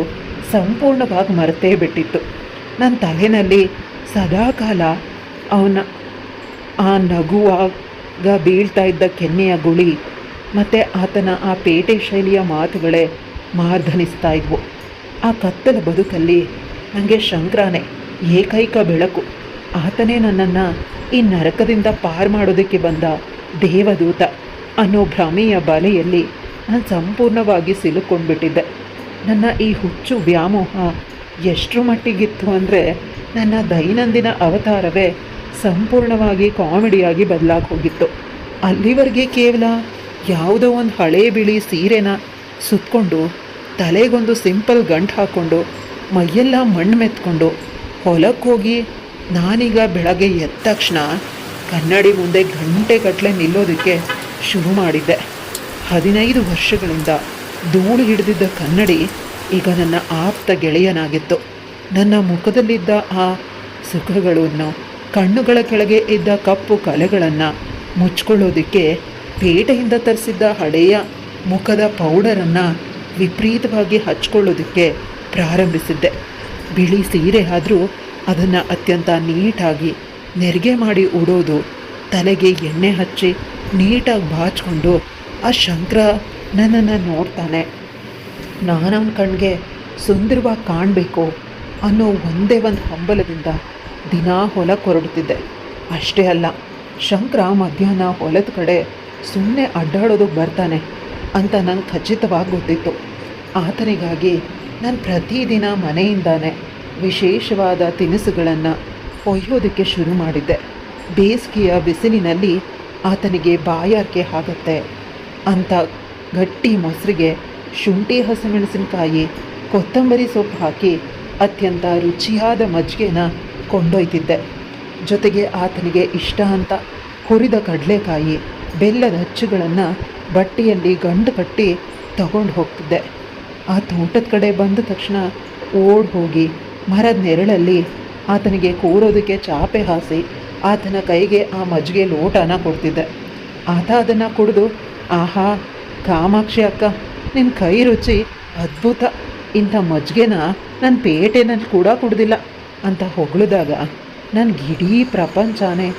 ಸಂಪೂರ್ಣವಾಗಿ ಮರೆತೇ ಬಿಟ್ಟಿತ್ತು. ನನ್ನ ತಲೆಯಲ್ಲಿ ಸದಾಕಾಲ ಅವನ ಆ ನಗುವಾಗ ಬೀಳ್ತಾ ಇದ್ದ ಕೆನ್ನೆಯ ಗುಳಿ ಮತ್ತು ಆತನ ಆ ಪೇಟೆ ಶೈಲಿಯ ಮಾತುಗಳೇ ಮಾರ್ಧನಿಸ್ತಾ ಇದ್ವು. ಆ ಕತ್ತಲ ಬದುಕಲ್ಲಿ ನನಗೆ ಶಂಕರನೇ ಏಕೈಕ ಬೆಳಕು. ಆತನೇ ನನ್ನನ್ನು ಈ ನರಕದಿಂದ ಪಾರು ಮಾಡೋದಕ್ಕೆ ಬಂದ ದೇವದೂತ ಅನ್ನೋ ಭ್ರಮೆಯ ಬಲೆಯಲ್ಲಿ ನಾನು ಸಂಪೂರ್ಣವಾಗಿ ಸಿಲುಕೊಂಡ್ಬಿಟ್ಟಿದ್ದೆ. ನನ್ನ ಈ ಹುಚ್ಚು ವ್ಯಾಮೋಹ ಎಷ್ಟರ ಮಟ್ಟಿಗಿತ್ತು ಅಂದರೆ ನನ್ನ ದೈನಂದಿನ ಅವತಾರವೇ ಸಂಪೂರ್ಣವಾಗಿ ಕಾಮಿಡಿಯಾಗಿ ಬದಲಾಗಿ ಹೋಗಿತ್ತು. ಅಲ್ಲಿವರೆಗೆ ಕೇವಲ ಯಾವುದೋ ಒಂದು ಹಳೇ ಬಿಳಿ ಸೀರೆನ ಸುತ್ತಕೊಂಡು ತಲೆಗೊಂದು ಸಿಂಪಲ್ ಗಂಟು ಹಾಕ್ಕೊಂಡು ಮೈಯೆಲ್ಲ ಮಣ್ಣು ಮೆತ್ಕೊಂಡು ಹೊಲಕ್ಕೆ ಹೋಗಿ ನಾನೀಗ ಬೆಳಗ್ಗೆ ಎದ್ದ ತಕ್ಷಣ ಕನ್ನಡಿ ಮುಂದೆ ಗಂಟೆಗಟ್ಟಲೆ ನಿಲ್ಲೋದಕ್ಕೆ ಶುರು ಮಾಡಿದ್ದೆ. 15 ವರ್ಷಗಳಿಂದ ಧೂಳು ಹಿಡಿದಿದ್ದ ಕನ್ನಡಿ ಈಗ ನನ್ನ ಆಪ್ತ ಗೆಳೆಯನಾಗಿತ್ತು. ನನ್ನ ಮುಖದಲ್ಲಿದ್ದ ಆ ಸುಖಗಳನ್ನು, ಕಣ್ಣುಗಳ ಕೆಳಗೆ ಇದ್ದ ಕಪ್ಪು ಕಲೆಗಳನ್ನು ಮುಚ್ಕೊಳ್ಳೋದಕ್ಕೆ ಪೇಟೆಯಿಂದ ತರಿಸಿದ್ದ ಹಳೆಯ ಮುಖದ ಪೌಡರನ್ನು ವಿಪರೀತವಾಗಿ ಹಚ್ಕೊಳ್ಳೋದಕ್ಕೆ ಪ್ರಾರಂಭಿಸಿದ್ದೆ. ಬಿಳಿ ಸೀರೆ ಆದರೂ ಅದನ್ನು ಅತ್ಯಂತ ನೀಟಾಗಿ ನೆರಿಗೆ ಮಾಡಿ ಉಡೋದು, ತಲೆಗೆ ಎಣ್ಣೆ ಹಚ್ಚಿ ನೀಟಾಗಿ ಬಾಚಿಕೊಂಡು ಆ ಶಂಕರ ನನ್ನನ್ನು ನೋಡ್ತಾನೆ. ನಾನು ಅವನ ಕಣ್ಣಿಗೆ ಸುಂದರವಾಗಿ ಕಾಣಬೇಕು ಅನ್ನೋ ಒಂದೇ ಒಂದು ಹಂಬಲದಿಂದ ದಿನ ಹೊಲಕ್ಕೆ ಹೊರಡ್ತಿದ್ದೆ. ಅಷ್ಟೇ ಅಲ್ಲ, ಶಂಕರ ಮಧ್ಯಾಹ್ನ ಹೊಲದ ಕಡೆ ಸುಮ್ಮನೆ ಅಡ್ಡಾಡೋದಕ್ಕೆ ಬರ್ತಾನೆ ಅಂತ ನಂಗೆ ಖಚಿತವಾಗಿ ಗೊತ್ತಿತ್ತು. ಆತನಿಗಾಗಿ ನಾನು ಪ್ರತಿದಿನ ಮನೆಯಿಂದಾನೆ ವಿಶೇಷವಾದ ತಿನಿಸುಗಳನ್ನು ಒಯ್ಯೋದಕ್ಕೆ ಶುರು ಮಾಡಿದ್ದೆ. ಬೇಸಿಗೆಯ ಬಿಸಿಲಿನಲ್ಲಿ ಆತನಿಗೆ ಬಾಯಾರಿಕೆ ಆಗುತ್ತೆ ಅಂತ ಗಟ್ಟಿ ಮೊಸರಿಗೆ ಶುಂಠಿ, ಹಸಿಮೆಣಸಿನಕಾಯಿ, ಕೊತ್ತಂಬರಿ ಸೊಪ್ಪು ಹಾಕಿ ಅತ್ಯಂತ ರುಚಿಯಾದ ಮಜ್ಜಿಗೆನ ಕೊಂಡೊಯ್ತಿದ್ದೆ. ಜೊತೆಗೆ ಆತನಿಗೆ ಇಷ್ಟ ಅಂತ ಹುರಿದ ಕಡಲೆಕಾಯಿ, ಬೆಲ್ಲದ ಅಚ್ಚುಗಳನ್ನು ಬಟ್ಟೆಯಲ್ಲಿ ಗಂಟು ಕಟ್ಟಿ ತಗೊಂಡು ಹೋಗ್ತಿದ್ದೆ. ಆ ತೋಟದ ಕಡೆ ಬಂದ ತಕ್ಷಣ ಓಡ್ ಹೋಗಿ ಮರದ ನೆರಳಲ್ಲಿ ಆತನಿಗೆ ಕೂರೋದಕ್ಕೆ ಚಾಪೆ ಹಾಸಿ ಆತನ ಕೈಗೆ ಆ ಮಜ್ಜಿಗೆ ಲೋಟನ ಕೊಡ್ತಿದ್ದೆ. ಆತ ಅದನ್ನು ಕುಡಿದು, ಆಹಾ ಕಾಮಾಕ್ಷಿ ಅಕ್ಕ, ನಿನ್ನ ಕೈ ರುಚಿ ಅದ್ಭುತ, ಇಂಥ ಮಜ್ಜಿಗೆನ ನನ್ನ ಪೇಟೆನಲ್ಲಿ ಕೂಡ ಕುಡ್ದಿಲ್ಲ ಅಂತ ಹೊಗಳಿದಾಗ ನನಗೆ ಇಡೀ ಪ್ರಪಂಚನೇ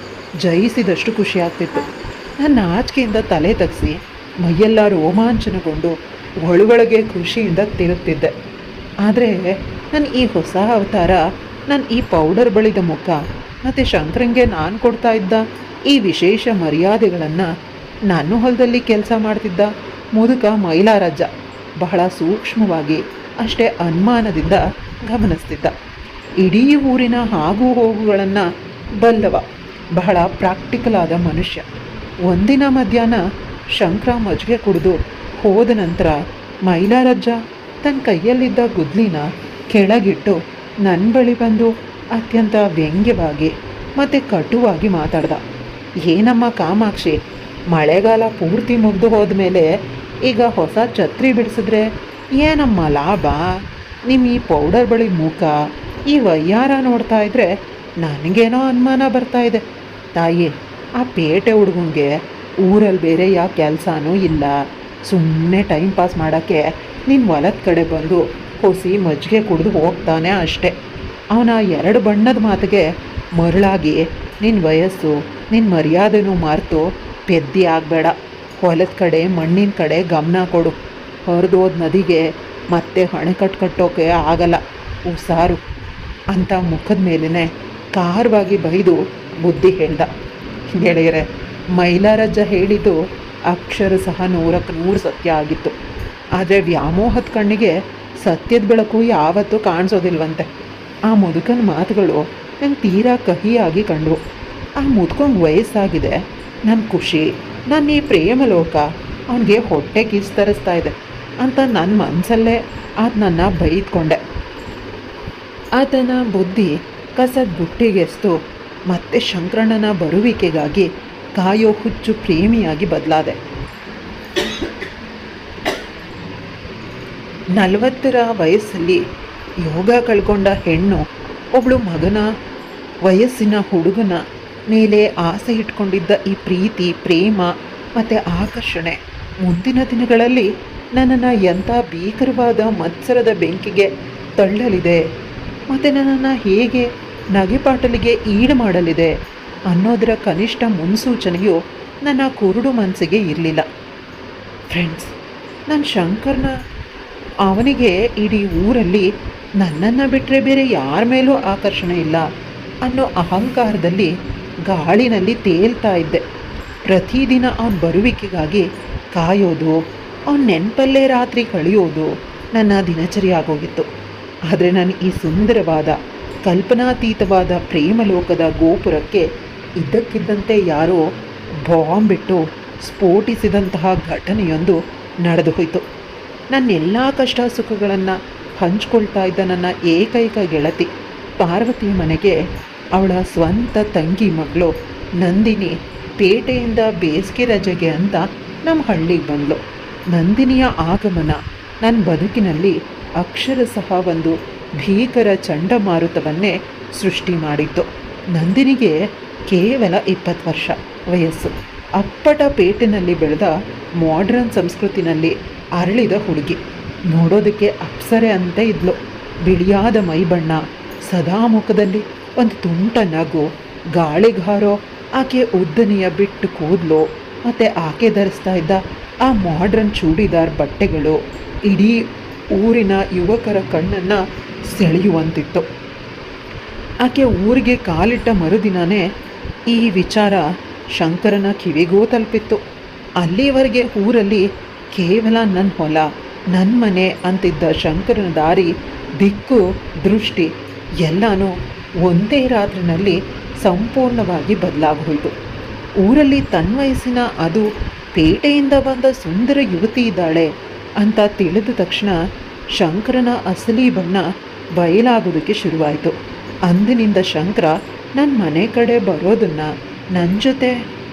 ಜಯಿಸಿದಷ್ಟು ಖುಷಿ ಆಗ್ತಿತ್ತು. ನಾನು ನಾಚಿಕೆಯಿಂದ ತಲೆ ತಗ್ಸಿ ಮೈಯೆಲ್ಲ ರೋಮಾಂಚನಗೊಂಡು ಒಳಗೊಳಗೆ ಖುಷಿಯಿಂದ ತಿರುಗ್ತಿದ್ದೆ. ಆದರೆ ನನ್ನ ಈ ಹೊಸ ಅವತಾರ, ನನ್ನ ಈ ಪೌಡರ್ ಬಳಿದ ಮುಖ ಮತ್ತು ಶಂಕರಂಗೆ ನಾನು ಕೊಡ್ತಾ ಇದ್ದ ಈ ವಿಶೇಷ ಮರ್ಯಾದೆಗಳನ್ನು ನಾನು ಹೊಲದಲ್ಲಿ ಕೆಲಸ ಮಾಡ್ತಿದ್ದ ಮುದುಕ ಮೈಲಾರಜ್ಜ ಬಹಳ ಸೂಕ್ಷ್ಮವಾಗಿ, ಅಷ್ಟೇ ಅನುಮಾನದಿಂದ ಗಮನಿಸ್ತಿದ್ದ. ಇಡೀ ಊರಿನ ಆಗು ಹೋಗುಗಳನ್ನು ಬಲ್ಲವ, ಬಹಳ ಪ್ರಾಕ್ಟಿಕಲ್ ಆದ ಮನುಷ್ಯ. ಒಂದಿನ ಮಧ್ಯಾಹ್ನ ಶಂಕರ ಮಜ್ಜಿಗೆ ಕುಡಿದು ಹೋದ ನಂತರ ಮೈಲಾರಜ್ಜ ತನ್ನ ಕೈಯಲ್ಲಿದ್ದ ಗುದ್ಲಿನ ಕೆಳಗಿಟ್ಟು ನನ್ನ ಬಳಿ ಬಂದು ಅತ್ಯಂತ ವ್ಯಂಗ್ಯವಾಗಿ ಮತ್ತು ಕಟುವಾಗಿ ಮಾತಾಡ್ದ. ಏನಮ್ಮ ಕಾಮಾಕ್ಷಿ, ಮಳೆಗಾಲ ಪೂರ್ತಿ ಮುಗಿದು ಹೋದ್ಮೇಲೆ ಈಗ ಹೊಸ ಛತ್ರಿ ಬಿಡಿಸಿದ್ರೆ ಏನಮ್ಮ ಲಾಭ? ನಿಮ್ಮ ಈ ಪೌಡರ್ ಬಳಿ ಮುಖ, ಈ ವಯ್ಯಾರ ನೋಡ್ತಾ ಇದ್ರೆ ನನಗೇನೋ ಅನುಮಾನ ಬರ್ತಾ ಇದೆ. ತಾಯಿ, ಆ ಪೇಟೆ ಹುಡುಗಂಗೆ ಊರಲ್ಲಿ ಬೇರೆ ಯಾವ ಕೆಲಸನೂ ಇಲ್ಲ, ಸುಮ್ಮನೆ ಟೈಮ್ ಪಾಸ್ ಮಾಡೋಕ್ಕೆ ನಿನ್ನ ಹೊಲದ ಕಡೆ ಬಂದು ಹೊಸಿ ಮಜ್ಜಿಗೆ ಕುಡಿದು ಹೋಗ್ತಾನೆ ಅಷ್ಟೆ. ಅವನ 2 ಬಣ್ಣದ ಮಾತಿಗೆ ಮರಳಾಗಿ ನಿನ್ನ ವಯಸ್ಸು, ನಿನ್ನ ಮರ್ಯಾದೆನೂ ಮಾರ್ತು ಪೆದ್ದಿ ಆಗಬೇಡ. ಹೊಲದ ಕಡೆ, ಮಣ್ಣಿನ ಕಡೆ ಗಮನ ಕೊಡು. ಹೊರದೋದ ನದಿಗೆ ಮತ್ತೆ ಅಣೆಕಟ್ಟು ಕಟ್ಟೋಕೆ ಆಗಲ್ಲ, ಹುಷಾರು ಅಂತ ಮುಖದ ಮೇಲೇ ಖಾರವಾಗಿ ಬೈದು ಬುದ್ಧಿ ಹೇಳ್ದ. ಗೆಳೆಯರೆ, ಮೈಲಾರಜ್ಜ ಹೇಳಿದ್ದು ಅಕ್ಷರ ಸಹ 100ಕ್ಕೆ 100 ಸತ್ಯ ಆಗಿತ್ತು. ಆದರೆ ವ್ಯಾಮೋಹದ ಕಣ್ಣಿಗೆ ಸತ್ಯದ ಬೆಳಕು ಯಾವತ್ತೂ ಕಾಣಿಸೋದಿಲ್ವಂತೆ. ಆ ಮುದುಕನ ಮಾತುಗಳು ನಂಗೆ ತೀರಾ ಕಹಿಯಾಗಿ ಕಂಡವು. ಆ ಮುದುಕಂಗೆ ವಯಸ್ಸಾಗಿದೆ, ನನ್ನ ಖುಷಿ, ನನ್ನ ಈ ಪ್ರೇಮ ಲೋಕ ಅವನಿಗೆ ಹೊಟ್ಟೆ ಕಿಚ್ಚು ತರಿಸ್ತಾ ಇದೆ ಅಂತ ನನ್ನ ಮನಸ್ಸಲ್ಲೇ ಆತನನ್ನು ಬೈದ್ಕೊಂಡೆ. ಆತನ ಬುದ್ಧಿ ಕಸದ ಬುಟ್ಟಿಗೆಸ್ತು ಮತ್ತೆ ಶಂಕರಣ್ಣನ ಬರುವಿಕೆಗಾಗಿ ಕಾಯೋ ಹುಚ್ಚು ಪ್ರೇಮಿಯಾಗಿ ಬದಲಾದೆ. 40ರ ವಯಸ್ಸಲ್ಲಿ ಯೋಗ ಕಳ್ಕೊಂಡ ಹೆಣ್ಣು ಒಬ್ಬಳು ಮಗನ ವಯಸ್ಸಿನ ಹುಡುಗನ ಮೇಲೆ ಆಸೆ ಇಟ್ಕೊಂಡಿದ್ದ ಈ ಪ್ರೀತಿ, ಪ್ರೇಮ ಮತ್ತು ಆಕರ್ಷಣೆ ಮುಂದಿನ ದಿನಗಳಲ್ಲಿ ನನ್ನನ್ನು ಎಂಥ ಭೀಕರವಾದ ಮತ್ಸರದ ಬೆಂಕಿಗೆ ತಳ್ಳಲಿದೆ ಮತ್ತು ನನ್ನನ್ನು ಹೇಗೆ ನಗೆಪಾಟಲಿಗೆ ಈಡು ಮಾಡಲಿದೆ ಅನ್ನೋದರ ಕನಿಷ್ಠ ಮುನ್ಸೂಚನೆಯು ನನ್ನ ಕುರುಡು ಮನಸ್ಸಿಗೆ ಇರಲಿಲ್ಲ. ಫ್ರೆಂಡ್ಸ್, ನನ್ನ ಶಂಕರ್ನ ಅವನಿಗೆ ಇಡೀ ಊರಲ್ಲಿ ನನ್ನನ್ನು ಬಿಟ್ಟರೆ ಬೇರೆ ಯಾರ ಮೇಲೂ ಆಕರ್ಷಣೆ ಇಲ್ಲ ಅನ್ನೋ ಅಹಂಕಾರದಲ್ಲಿ ಗಾಳಿನಲ್ಲಿ ತೇಲ್ತಾ ಇದ್ದೆ. ಪ್ರತಿದಿನ ಅವನ ಬರುವಿಕೆಗಾಗಿ ಕಾಯೋದು, ಅವನ ನೆನಪಲ್ಲೇ ರಾತ್ರಿ ಕಳೆಯೋದು ನನ್ನ ದಿನಚರಿ ಆಗೋಗಿತ್ತು. ಆದರೆ ನಾನು ಈ ಸುಂದರವಾದ ಕಲ್ಪನಾತೀತವಾದ ಪ್ರೇಮಲೋಕದ ಗೋಪುರಕ್ಕೆ ಇದ್ದಕ್ಕಿದ್ದಂತೆ ಯಾರೋ ಬಾಂಬ್ ಬಿಟ್ಟು ಸ್ಫೋಟಿಸಿದಂತಹ ಘಟನೆಯೊಂದು ನಡೆದು ಹೋಯಿತು. ನನ್ನೆಲ್ಲ ಕಷ್ಟ ಸುಖಗಳನ್ನು ಹಂಚ್ಕೊಳ್ತಾ ಇದ್ದ ನನ್ನ ಏಕೈಕ ಗೆಳತಿ ಪಾರ್ವತಿಯ ಮನೆಗೆ ಅವಳ ಸ್ವಂತ ತಂಗಿ ಮಗಳು ನಂದಿನಿ ಪೇಟೆಯಿಂದ ಬೇಸಿಗೆ ರಜೆಗೆ ಅಂತ ನಮ್ಮ ಹಳ್ಳಿಗೆ ಬಂದಳು. ನಂದಿನಿಯ ಆಗಮನ ನನ್ನ ಬದುಕಿನಲ್ಲಿ ಅಕ್ಷರಶಃ ಒಂದು ಭೀಕರ ಚಂಡಮಾರುತವನ್ನೇ ಸೃಷ್ಟಿ ಮಾಡಿತ್ತು. ನಂದಿನಿಗೆ ಕೇವಲ 20 ವರ್ಷ ವಯಸ್ಸು. ಅಪ್ಪಟ ಪೇಟೆನಲ್ಲಿ ಬೆಳೆದ ಮಾಡ್ರನ್ ಸಂಸ್ಕೃತಿನಲ್ಲಿ ಅರಳಿದ ಹುಡುಗಿ. ನೋಡೋದಕ್ಕೆ ಅಪ್ಸರೆ ಅಂತ ಇದ್ಲು. ಬಿಳಿಯಾದ ಮೈಬಣ್ಣ, ಸದಾ ಮುಖದಲ್ಲಿ ಒಂದು ತುಂಟ ನಗು, ಗಾಳಿಗಾರೋ ಆಕೆ ಉದ್ದನೆಯ ಬಿಟ್ಟು ಕೂದಲು ಮತ್ತು ಆಕೆ ಧರಿಸ್ತಾ ಇದ್ದ ಆ ಮಾಡ್ರನ್ ಚೂಡಿದಾರ್ ಬಟ್ಟೆಗಳು ಇಡೀ ಊರಿನ ಯುವಕರ ಕಣ್ಣನ್ನು ಸೆಳೆಯುವಂತಿತ್ತು. ಆಕೆ ಊರಿಗೆ ಕಾಲಿಟ್ಟ ಮರುದಿನವೇ ಈ ವಿಚಾರ ಶಂಕರನ ಕಿವಿಗೂ ತಲುಪಿತ್ತು. ಅಲ್ಲಿವರೆಗೆ ಊರಲ್ಲಿ ಕೇವಲ ನನ್ನ ಹೊಲ, ನನ್ನ ಮನೆ ಅಂತಿದ್ದ ಶಂಕರನ ದಾರಿ, ದಿಕ್ಕು, ದೃಷ್ಟಿ ಎಲ್ಲನೂ ಒಂದೇ ರಾತ್ರಿನಲ್ಲಿ ಸಂಪೂರ್ಣವಾಗಿ ಬದಲಾಗೋಯಿತು. ಊರಲ್ಲಿ ತನ್ನ ವಯಸ್ಸಿನ, ಅದು ಪೇಟೆಯಿಂದ ಬಂದ ಸುಂದರ ಯುವತಿ ಇದ್ದಾಳೆ ಅಂತ ತಿಳಿದ ತಕ್ಷಣ ಶಂಕರನ ಅಸಲಿ ಬಣ್ಣ ಬಯಲಾಗೋದಕ್ಕೆ ಶುರುವಾಯಿತು. ಅಂದಿನಿಂದ ಶಂಕರ ನನ್ನ ಮನೆ ಕಡೆ ಬರೋದನ್ನು, ನನ್ನ ಜೊತೆ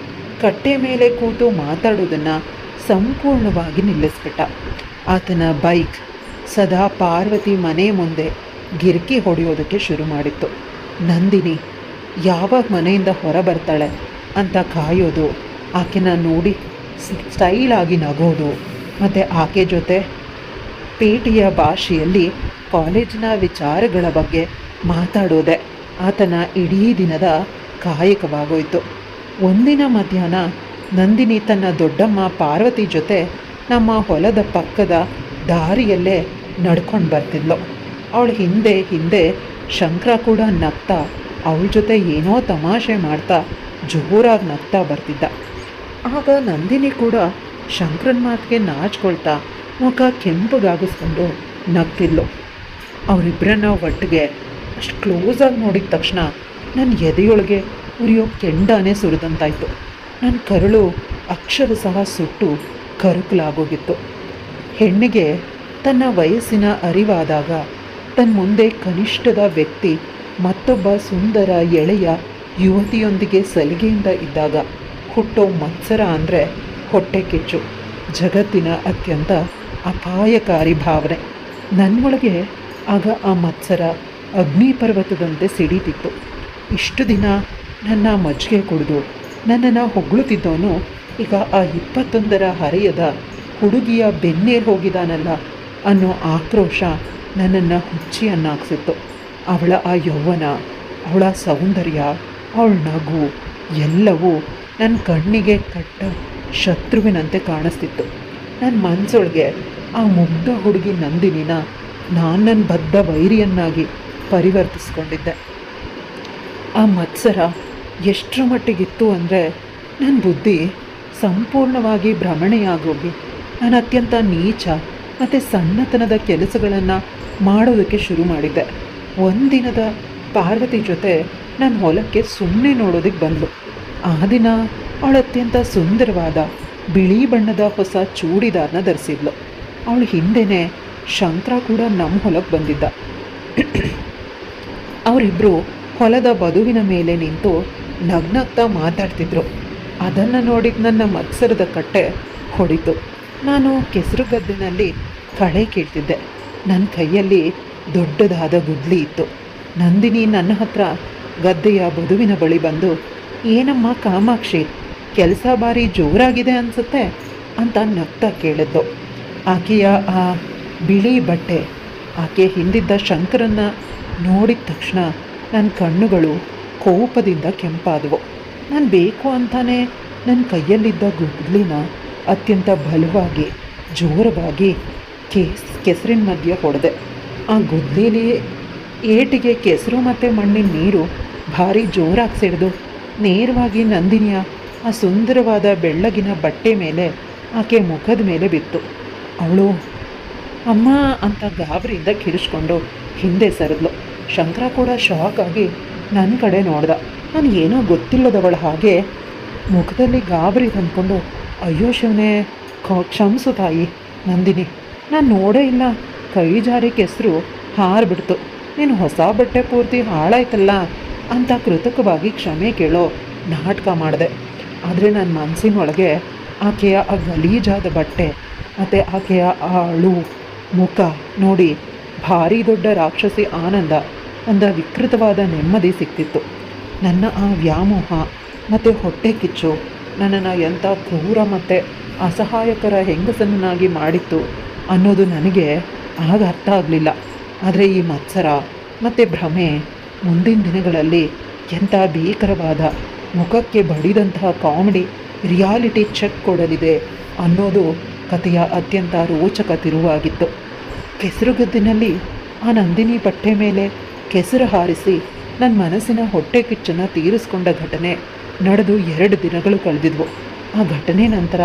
ಕಟ್ಟೆ ಮೇಲೆ ಕೂತು ಮಾತಾಡೋದನ್ನು ಸಂಪೂರ್ಣವಾಗಿ ನಿಲ್ಲಿಸ್ಬಿಟ್ಟ. ಆತನ ಬೈಕ್ ಸದಾ ಪಾರ್ವತಿ ಮನೆ ಮುಂದೆ ಗಿರ್ಕಿ ಹೊಡೆಯೋದಕ್ಕೆ ಶುರು ಮಾಡಿತ್ತು. ನಂದಿನಿ ಯಾವಾಗ ಮನೆಯಿಂದ ಹೊರ ಬರ್ತಾಳೆ ಅಂತ ಕಾಯೋದು, ಆಕೆನ ನೋಡಿ ಸ್ಟೈಲಾಗಿ ನಗೋದು ಮತ್ತು ಆಕೆ ಜೊತೆ ಪೇಟೆಯ ಭಾಷೆಯಲ್ಲಿ ಕಾಲೇಜಿನ ವಿಚಾರಗಳ ಬಗ್ಗೆ ಮಾತಾಡೋದೆ ಆತನ ಇಡೀ ದಿನದ ಕಾಯಕವಾಗೋಯಿತು. ಒಂದಿನ ಮಧ್ಯಾಹ್ನ ನಂದಿನಿ ತನ್ನ ದೊಡ್ಡಮ್ಮ ಪಾರ್ವತಿ ಜೊತೆ ನಮ್ಮ ಹೊಲದ ಪಕ್ಕದ ದಾರಿಯಲ್ಲೇ ನಡ್ಕೊಂಡು ಬರ್ತಿದ್ಲು. ಅವಳು ಹಿಂದೆ ಹಿಂದೆ ಶಂಕರ ಕೂಡ ನಗ್ತಾ ಅವಳ ಜೊತೆ ಏನೋ ತಮಾಷೆ ಮಾಡ್ತಾ ಜೋರಾಗಿ ನಗ್ತಾ ಬರ್ತಿದ್ದ. ಆಗ ನಂದಿನಿ ಕೂಡ ಶಂಕರನ ಮಾತಿಗೆ ನಾಚ್ಕೊಳ್ತಾ ಮುಖ ಕೆಂಪಗಾಗಿಸ್ಕೊಂಡು ನಗ್ತಿದ್ಲು. ಅವರಿಬ್ಬರನ್ನ ಒಟ್ಟಿಗೆ ಅಷ್ಟು ಕ್ಲೋಸಾಗಿ ನೋಡಿದ ತಕ್ಷಣ ನನ್ನ ಎದೆಯೊಳಗೆ ಉರಿಯೋ ಕೆಂಡಾನೇ ಸುರಿದಂತಾಯಿತು. ನನ್ನ ಕರುಳು ಅಕ್ಷರಶಃ ಸುಟ್ಟು ಕರುಕಲಾಗೋಗಿತ್ತು. ಹೆಣ್ಣಿಗೆ ತನ್ನ ವಯಸ್ಸಿನ ಅರಿವಾದಾಗ ತನ್ನ ಮುಂದೆ ಕನಿಷ್ಠದ ವ್ಯಕ್ತಿ ಮತ್ತೊಬ್ಬ ಸುಂದರ ಎಳೆಯ ಯುವತಿಯೊಂದಿಗೆ ಸಲಿಗೆಯಿಂದ ಇದ್ದಾಗ ಹುಟ್ಟೋ ಮತ್ಸರ ಅಂದರೆ ಹೊಟ್ಟೆ ಕಿಚ್ಚು, ಜಗತ್ತಿನ ಅತ್ಯಂತ ಅಪಾಯಕಾರಿ ಭಾವನೆ. ನನ್ನೊಳಗೆ ಆಗ ಆ ಮತ್ಸರ ಅಗ್ನಿ ಪರ್ವತದಂತೆ ಸಿಡಿತಿತ್ತು. ಇಷ್ಟು ದಿನ ನನ್ನ ಮಜ್ಜಿಗೆ ಕುಡಿದು ನನ್ನನ್ನು ಹೊಗಳುತ್ತಿದ್ದವನು ಈಗ ಆ 21ರ ಹರೆಯದ ಹುಡುಗಿಯ ಬೆನ್ನೇರು ಹೋಗಿದಾನಲ್ಲ ಅನ್ನೋ ಆಕ್ರೋಶ ನನ್ನನ್ನು ಹುಚ್ಚಿಯನ್ನಾಗಿಸಿತ್ತು. ಅವಳ ಆ ಯೌವನ, ಅವಳ ಸೌಂದರ್ಯ, ಅವಳ ನಗು ಎಲ್ಲವೂ ನನ್ನ ಕಣ್ಣಿಗೆ ಕಟ್ಟ ಶತ್ರುವಿನಂತೆ ಕಾಣಿಸ್ತಿತ್ತು. ನನ್ನ ಮನಸ್ಸೊಳಗೆ ಆ ಮುಗ್ಧ ಹುಡುಗಿ ನಂದಿನಿನ ನನ್ನ ಬದ್ಧ ವೈರಿಯನ್ನಾಗಿ ಪರಿವರ್ತಿಸ್ಕೊಂಡಿದ್ದೆ. ಆ ಮತ್ಸರ ಎಷ್ಟರ ಮಟ್ಟಿಗಿತ್ತು ಅಂದರೆ ನನ್ನ ಬುದ್ಧಿ ಸಂಪೂರ್ಣವಾಗಿ ಭ್ರಮಣೆಯಾಗೋಗಿ ನಾನು ಅತ್ಯಂತ ನೀಚ ಮತ್ತು ಸಣ್ಣತನದ ಕೆಲಸಗಳನ್ನು ಮಾಡೋದಕ್ಕೆ ಶುರು ಮಾಡಿದ್ದೆ. ಒಂದಿನದ ಪಾರ್ವತಿ ಜೊತೆ ನನ್ನ ಹೊಲಕ್ಕೆ ಸುಮ್ಮನೆ ನೋಡೋದಕ್ಕೆ ಬಂದಳು. ಆ ದಿನ ಅವಳು ಅತ್ಯಂತ ಸುಂದರವಾದ ಬಿಳಿ ಬಣ್ಣದ ಹೊಸ ಚೂಡಿದಾರನ ಧರಿಸಿದ್ಲು. ಅವಳು ಹಿಂದೆಯೇ ಶಂಕರ ಕೂಡ ನಮ್ಮ ಹೊಲಕ್ಕೆ ಬಂದಿದ್ದ. ಅವರಿಬ್ಬರು ಹೊಲದ ಬದುವಿನ ಮೇಲೆ ನಿಂತು ನಗ್ನಗ್ತಾ ಮಾತಾಡ್ತಿದ್ರು. ಅದನ್ನು ನೋಡಿ ನನ್ನ ಮತ್ಸರದ ಕಟ್ಟೆ ಹೊಡಿತು. ನಾನು ಕೆಸರು ಗದ್ದೆನಲ್ಲಿ ಕಳೆ ಕೀಳ್ತಿದ್ದೆ. ನನ್ನ ಕೈಯಲ್ಲಿ ದೊಡ್ಡದಾದ ಗುದ್ಲಿ ಇತ್ತು. ನಂದಿನಿ ನನ್ನ ಹತ್ರ ಗದ್ದೆಯ ಬದುವಿನ ಬಳಿ ಬಂದು, ಏನಮ್ಮ ಕಾಮಾಕ್ಷಿ, ಕೆಲಸ ಭಾರಿ ಜೋರಾಗಿದೆ ಅನಿಸುತ್ತೆ ಅಂತ ನಗ್ತಾ ಕೇಳಿದ್ದು. ಆಕೆಯ ಆ ಬಿಳಿ ಬಟ್ಟೆ, ಆಕೆ ಹಿಂದಿದ್ದ ಶಂಕರನ್ನ ನೋಡಿದ ತಕ್ಷಣ ನನ್ನ ಕಣ್ಣುಗಳು ಕೋಪದಿಂದ ಕೆಂಪಾದವು. ನಾನು ಬೇಕು ಅಂತಾನೆ ನನ್ನ ಕೈಯಲ್ಲಿದ್ದ ಗುಡ್ಲಿನ ಅತ್ಯಂತ ಬಲವಾಗಿ ಜೋರವಾಗಿ ಕೆಸರಿನ ಮಧ್ಯೆ ಹೊಡೆದೆ. ಆ ಗುದ್ಲಿಲಿ ಏಟಿಗೆ ಕೆಸರು ಮತ್ತು ಮಣ್ಣಿನ ನೀರು ಭಾರಿ ಜೋರಾಗಿ ಸಿಡಿದು ನೇರವಾಗಿ ನಂದಿನಿಯ ಆ ಸುಂದರವಾದ ಬೆಳ್ಳಗಿನ ಬಟ್ಟೆ ಮೇಲೆ ಆಕೆ ಮುಖದ ಮೇಲೆ ಬಿತ್ತು. ಅವಳು ಅಮ್ಮ ಅಂತ ಗಾಬರಿಯಿಂದ ಕಿರಿಸ್ಕೊಂಡು ಹಿಂದೆ ಸರಿದ್ಲು. ಶಂಕರ ಕೂಡ ಶಾಕ್ ಆಗಿ ನನ್ನ ಕಡೆ ನೋಡ್ದ. ನಾನು ಏನೋ ಗೊತ್ತಿಲ್ಲದವಳ ಹಾಗೆ ಮುಖದಲ್ಲಿ ಗಾಬರಿ ತಂದ್ಕೊಂಡು, ಅಯ್ಯೋ ಶಿವನೇ, ಕ್ಷಮಿಸು ತಾಯಿ ನಂದಿನಿ, ನಾನು ನೋಡೇ ಇಲ್ಲ, ಕೈ ಜಾರಿ ಕೆಸರು ಹಾರಿಬಿಡ್ತು, ನೀನು ಹೊಸ ಬಟ್ಟೆ ಪೂರ್ತಿ ಹಾಳಾಯ್ತಲ್ಲ ಅಂತ ಕೃತಕವಾಗಿ ಕ್ಷಮೆ ಕೇಳೋ ನಾಟಕ ಮಾಡಿದೆ. ಆದರೆ ನನ್ನ ಮನಸ್ಸಿನೊಳಗೆ ಆಕೆಯ ಆ ಗಲೀಜಾದ ಬಟ್ಟೆ ಮತ್ತು ಆಕೆಯ ಆ ಅಳು ಮುಖ ನೋಡಿ ಭಾರಿ ದೊಡ್ಡ ರಾಕ್ಷಸಿ ಆನಂದ, ಒಂದು ವಿಕೃತವಾದ ನೆಮ್ಮದಿ ಸಿಕ್ತಿತ್ತು. ನನ್ನ ಆ ವ್ಯಾಮೋಹ ಮತ್ತು ಹೊಟ್ಟೆ ಕಿಚ್ಚು ನನ್ನನ್ನು ಎಂಥ ಕ್ರೂರ ಮತ್ತು ಅಸಹಾಯಕರ ಹೆಂಗಸನ್ನಾಗಿ ಮಾಡಿತ್ತು ಅನ್ನೋದು ನನಗೆ ಆಗ ಅರ್ಥ ಆಗಲಿಲ್ಲ. ಆದರೆ ಈ ಮತ್ಸರ ಮತ್ತು ಭ್ರಮೆ ಮುಂದಿನ ದಿನಗಳಲ್ಲಿ ಎಂಥ ಭೀಕರವಾದ ಮುಖಕ್ಕೆ ಬಡಿದಂತಹ ಕಾಮಿಡಿ ರಿಯಾಲಿಟಿ ಚೆಕ್ ಕೊಡಲಿದೆ ಅನ್ನೋದು ಕಥೆಯ ಅತ್ಯಂತ ರೋಚಕ ತಿರುವಾಗಿತ್ತು. ಕೆಸರುಗದ್ದಿನಲ್ಲಿ ಆ ನಂದಿನಿ ಬಟ್ಟೆ ಮೇಲೆ ಕೆಸರು ಹಾರಿಸಿ ನನ್ನ ಮನಸ್ಸಿನ ಹೊಟ್ಟೆ ಕಿಚ್ಚನ್ನು ತೀರಿಸ್ಕೊಂಡ ಘಟನೆ ನಡೆದು 2 ದಿನಗಳು ಕಳೆದಿದ್ವು. ಆ ಘಟನೆ ನಂತರ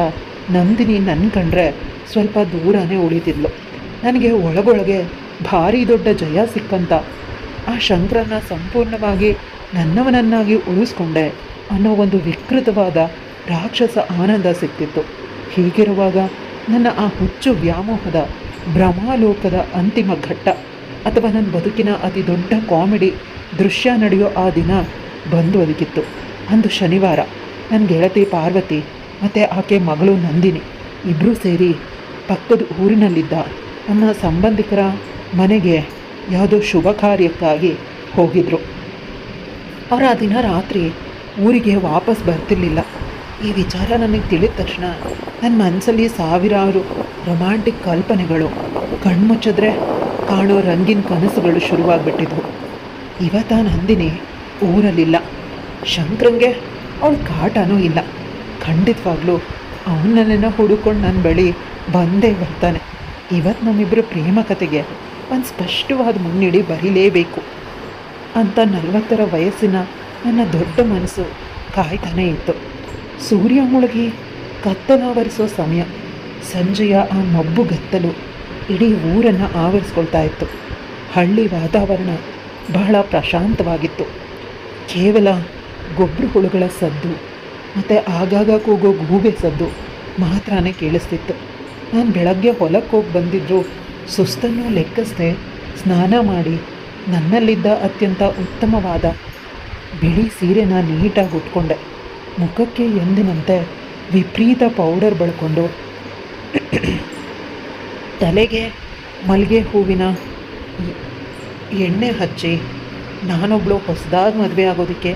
ನಂದಿನಿ ನನ್ನ ಕಂಡ್ರೆ ಸ್ವಲ್ಪ ದೂರನೇ ಉಳಿತಿದ್ಲು. ನನಗೆ ಒಳಗೊಳಗೆ ಭಾರಿ ದೊಡ್ಡ ಜಯ ಸಿಕ್ಕಂತ ಆ ಶಂಕರನ್ನ ಸಂಪೂರ್ಣವಾಗಿ ನನ್ನವನನ್ನಾಗಿ ಉಳಿಸ್ಕೊಂಡೆ ಅನ್ನೋ ಒಂದು ವಿಕೃತವಾದ ರಾಕ್ಷಸ ಆನಂದ ಸಿಕ್ತಿತ್ತು. ಹೀಗಿರುವಾಗ ನನ್ನ ಆ ಹುಚ್ಚು ವ್ಯಾಮೋಹದ ಭ್ರಮಾಲೋಕದ ಅಂತಿಮ ಘಟ್ಟ ಅಥವಾ ನನ್ನ ಬದುಕಿನ ಅತಿ ದೊಡ್ಡ ಕಾಮಿಡಿ ದೃಶ್ಯ ನಡೆಯೋ ಆ ದಿನ ಬಂದು ಒದಗಿತ್ತು. ಅಂದು ಶನಿವಾರ ನನ್ನ ಗೆಳತಿ ಪಾರ್ವತಿ ಮತ್ತು ಆಕೆ ಮಗಳು ನಂದಿನಿ ಇಬ್ಬರೂ ಸೇರಿ ಪಕ್ಕದ ಊರಿನಲ್ಲಿದ್ದ ನನ್ನ ಸಂಬಂಧಿಕರ ಮನೆಗೆ ಯಾವುದೋ ಶುಭ ಕಾರ್ಯಕ್ಕಾಗಿ ಹೋಗಿದ್ರು. ಅವರು ಆ ದಿನ ರಾತ್ರಿ ಊರಿಗೆ ವಾಪಸ್ ಬರ್ತಿರ್ಲಿಲ್ಲ. ಈ ವಿಚಾರ ನನಗೆ ತಿಳಿದ ತಕ್ಷಣ ನನ್ನ ಮನಸ್ಸಲ್ಲಿ ಸಾವಿರಾರು ರೊಮ್ಯಾಂಟಿಕ್ ಕಲ್ಪನೆಗಳು, ಕಣ್ಮುಚ್ಚಿದ್ರೆ ಕಾಣೋ ರಂಗಿನ ಕನಸುಗಳು ಶುರುವಾಗ್ಬಿಟ್ಟಿದ್ವು. ಇವತ್ತ ನಂದಿನಿ ಊರಲ್ಲಿಲ್ಲ. ಶಂಕರಂಗೆ ಅವಳ ಕಾಟನೂ ಇಲ್ಲ. ಖಂಡಿತವಾಗ್ಲೂ ಅವನನ್ನೆಲ್ಲ ಹುಡುಕೊಂಡು ನನ್ನ ಬಳಿ ಬಂದೇ ಬರ್ತಾನೆ. ಇವತ್ತು ನಮ್ಮಿಬ್ಬರು ಪ್ರೇಮ ಕತೆಗೆ ಒಂದು ಸ್ಪಷ್ಟವಾದ ಮುನ್ನುಡಿ ಬರೀಲೇಬೇಕು ಅಂತ 40ರ ವಯಸ್ಸಿನ ನನ್ನ ದೊಡ್ಡ ಮನಸ್ಸು ಕಾಯ್ತಾನೇ ಇತ್ತು. ಸೂರ್ಯ ಮುಳುಗಿ ಕತ್ತಲಾವರಿಸೋ ಸಮಯ. ಸಂಜೆಯ ಆ ಮಬ್ಬು ಗತ್ತಲು ಇಡೀ ಊರನ್ನು ಆವರಿಸ್ಕೊಳ್ತಾ ಇತ್ತು. ಹಳ್ಳಿ ವಾತಾವರಣ ಬಹಳ ಪ್ರಶಾಂತವಾಗಿತ್ತು. ಕೇವಲ ಗೊಬ್ಬರ ಹುಳುಗಳ ಸದ್ದು ಮತ್ತು ಆಗಾಗ ಕೂಗೋ ಗೂಬೆ ಸದ್ದು ಮಾತ್ರನೇ ಕೇಳಿಸ್ತಿತ್ತು. ನಾನು ಬೆಳಗ್ಗೆ ಹೊಲಕ್ಕೆ ಹೋಗಿ ಬಂದಿದ್ದರೂ ಸುಸ್ತನ್ನು ಲೆಕ್ಕಿಸದೆ ಸ್ನಾನ ಮಾಡಿ ನನ್ನಲ್ಲಿದ್ದ ಅತ್ಯಂತ ಉತ್ತಮವಾದ ಬಿಳಿ ಸೀರೆನ ನೀಟಾಗಿ ಉಟ್ಕೊಂಡೆ. ಮುಖಕ್ಕೆ ಎಂದಿನಂತೆ ವಿಪರೀತ ಪೌಡರ್ ಬಳ್ಕೊಂಡು ತಲೆಗೆ ಮಲ್ಲಿಗೆ ಹೂವಿನ ಎಣ್ಣೆ ಹಚ್ಚಿ ನಾನೊಬ್ಬಳು ಹೊಸದಾಗಿ ಮದುವೆ ಆಗೋದಕ್ಕೆ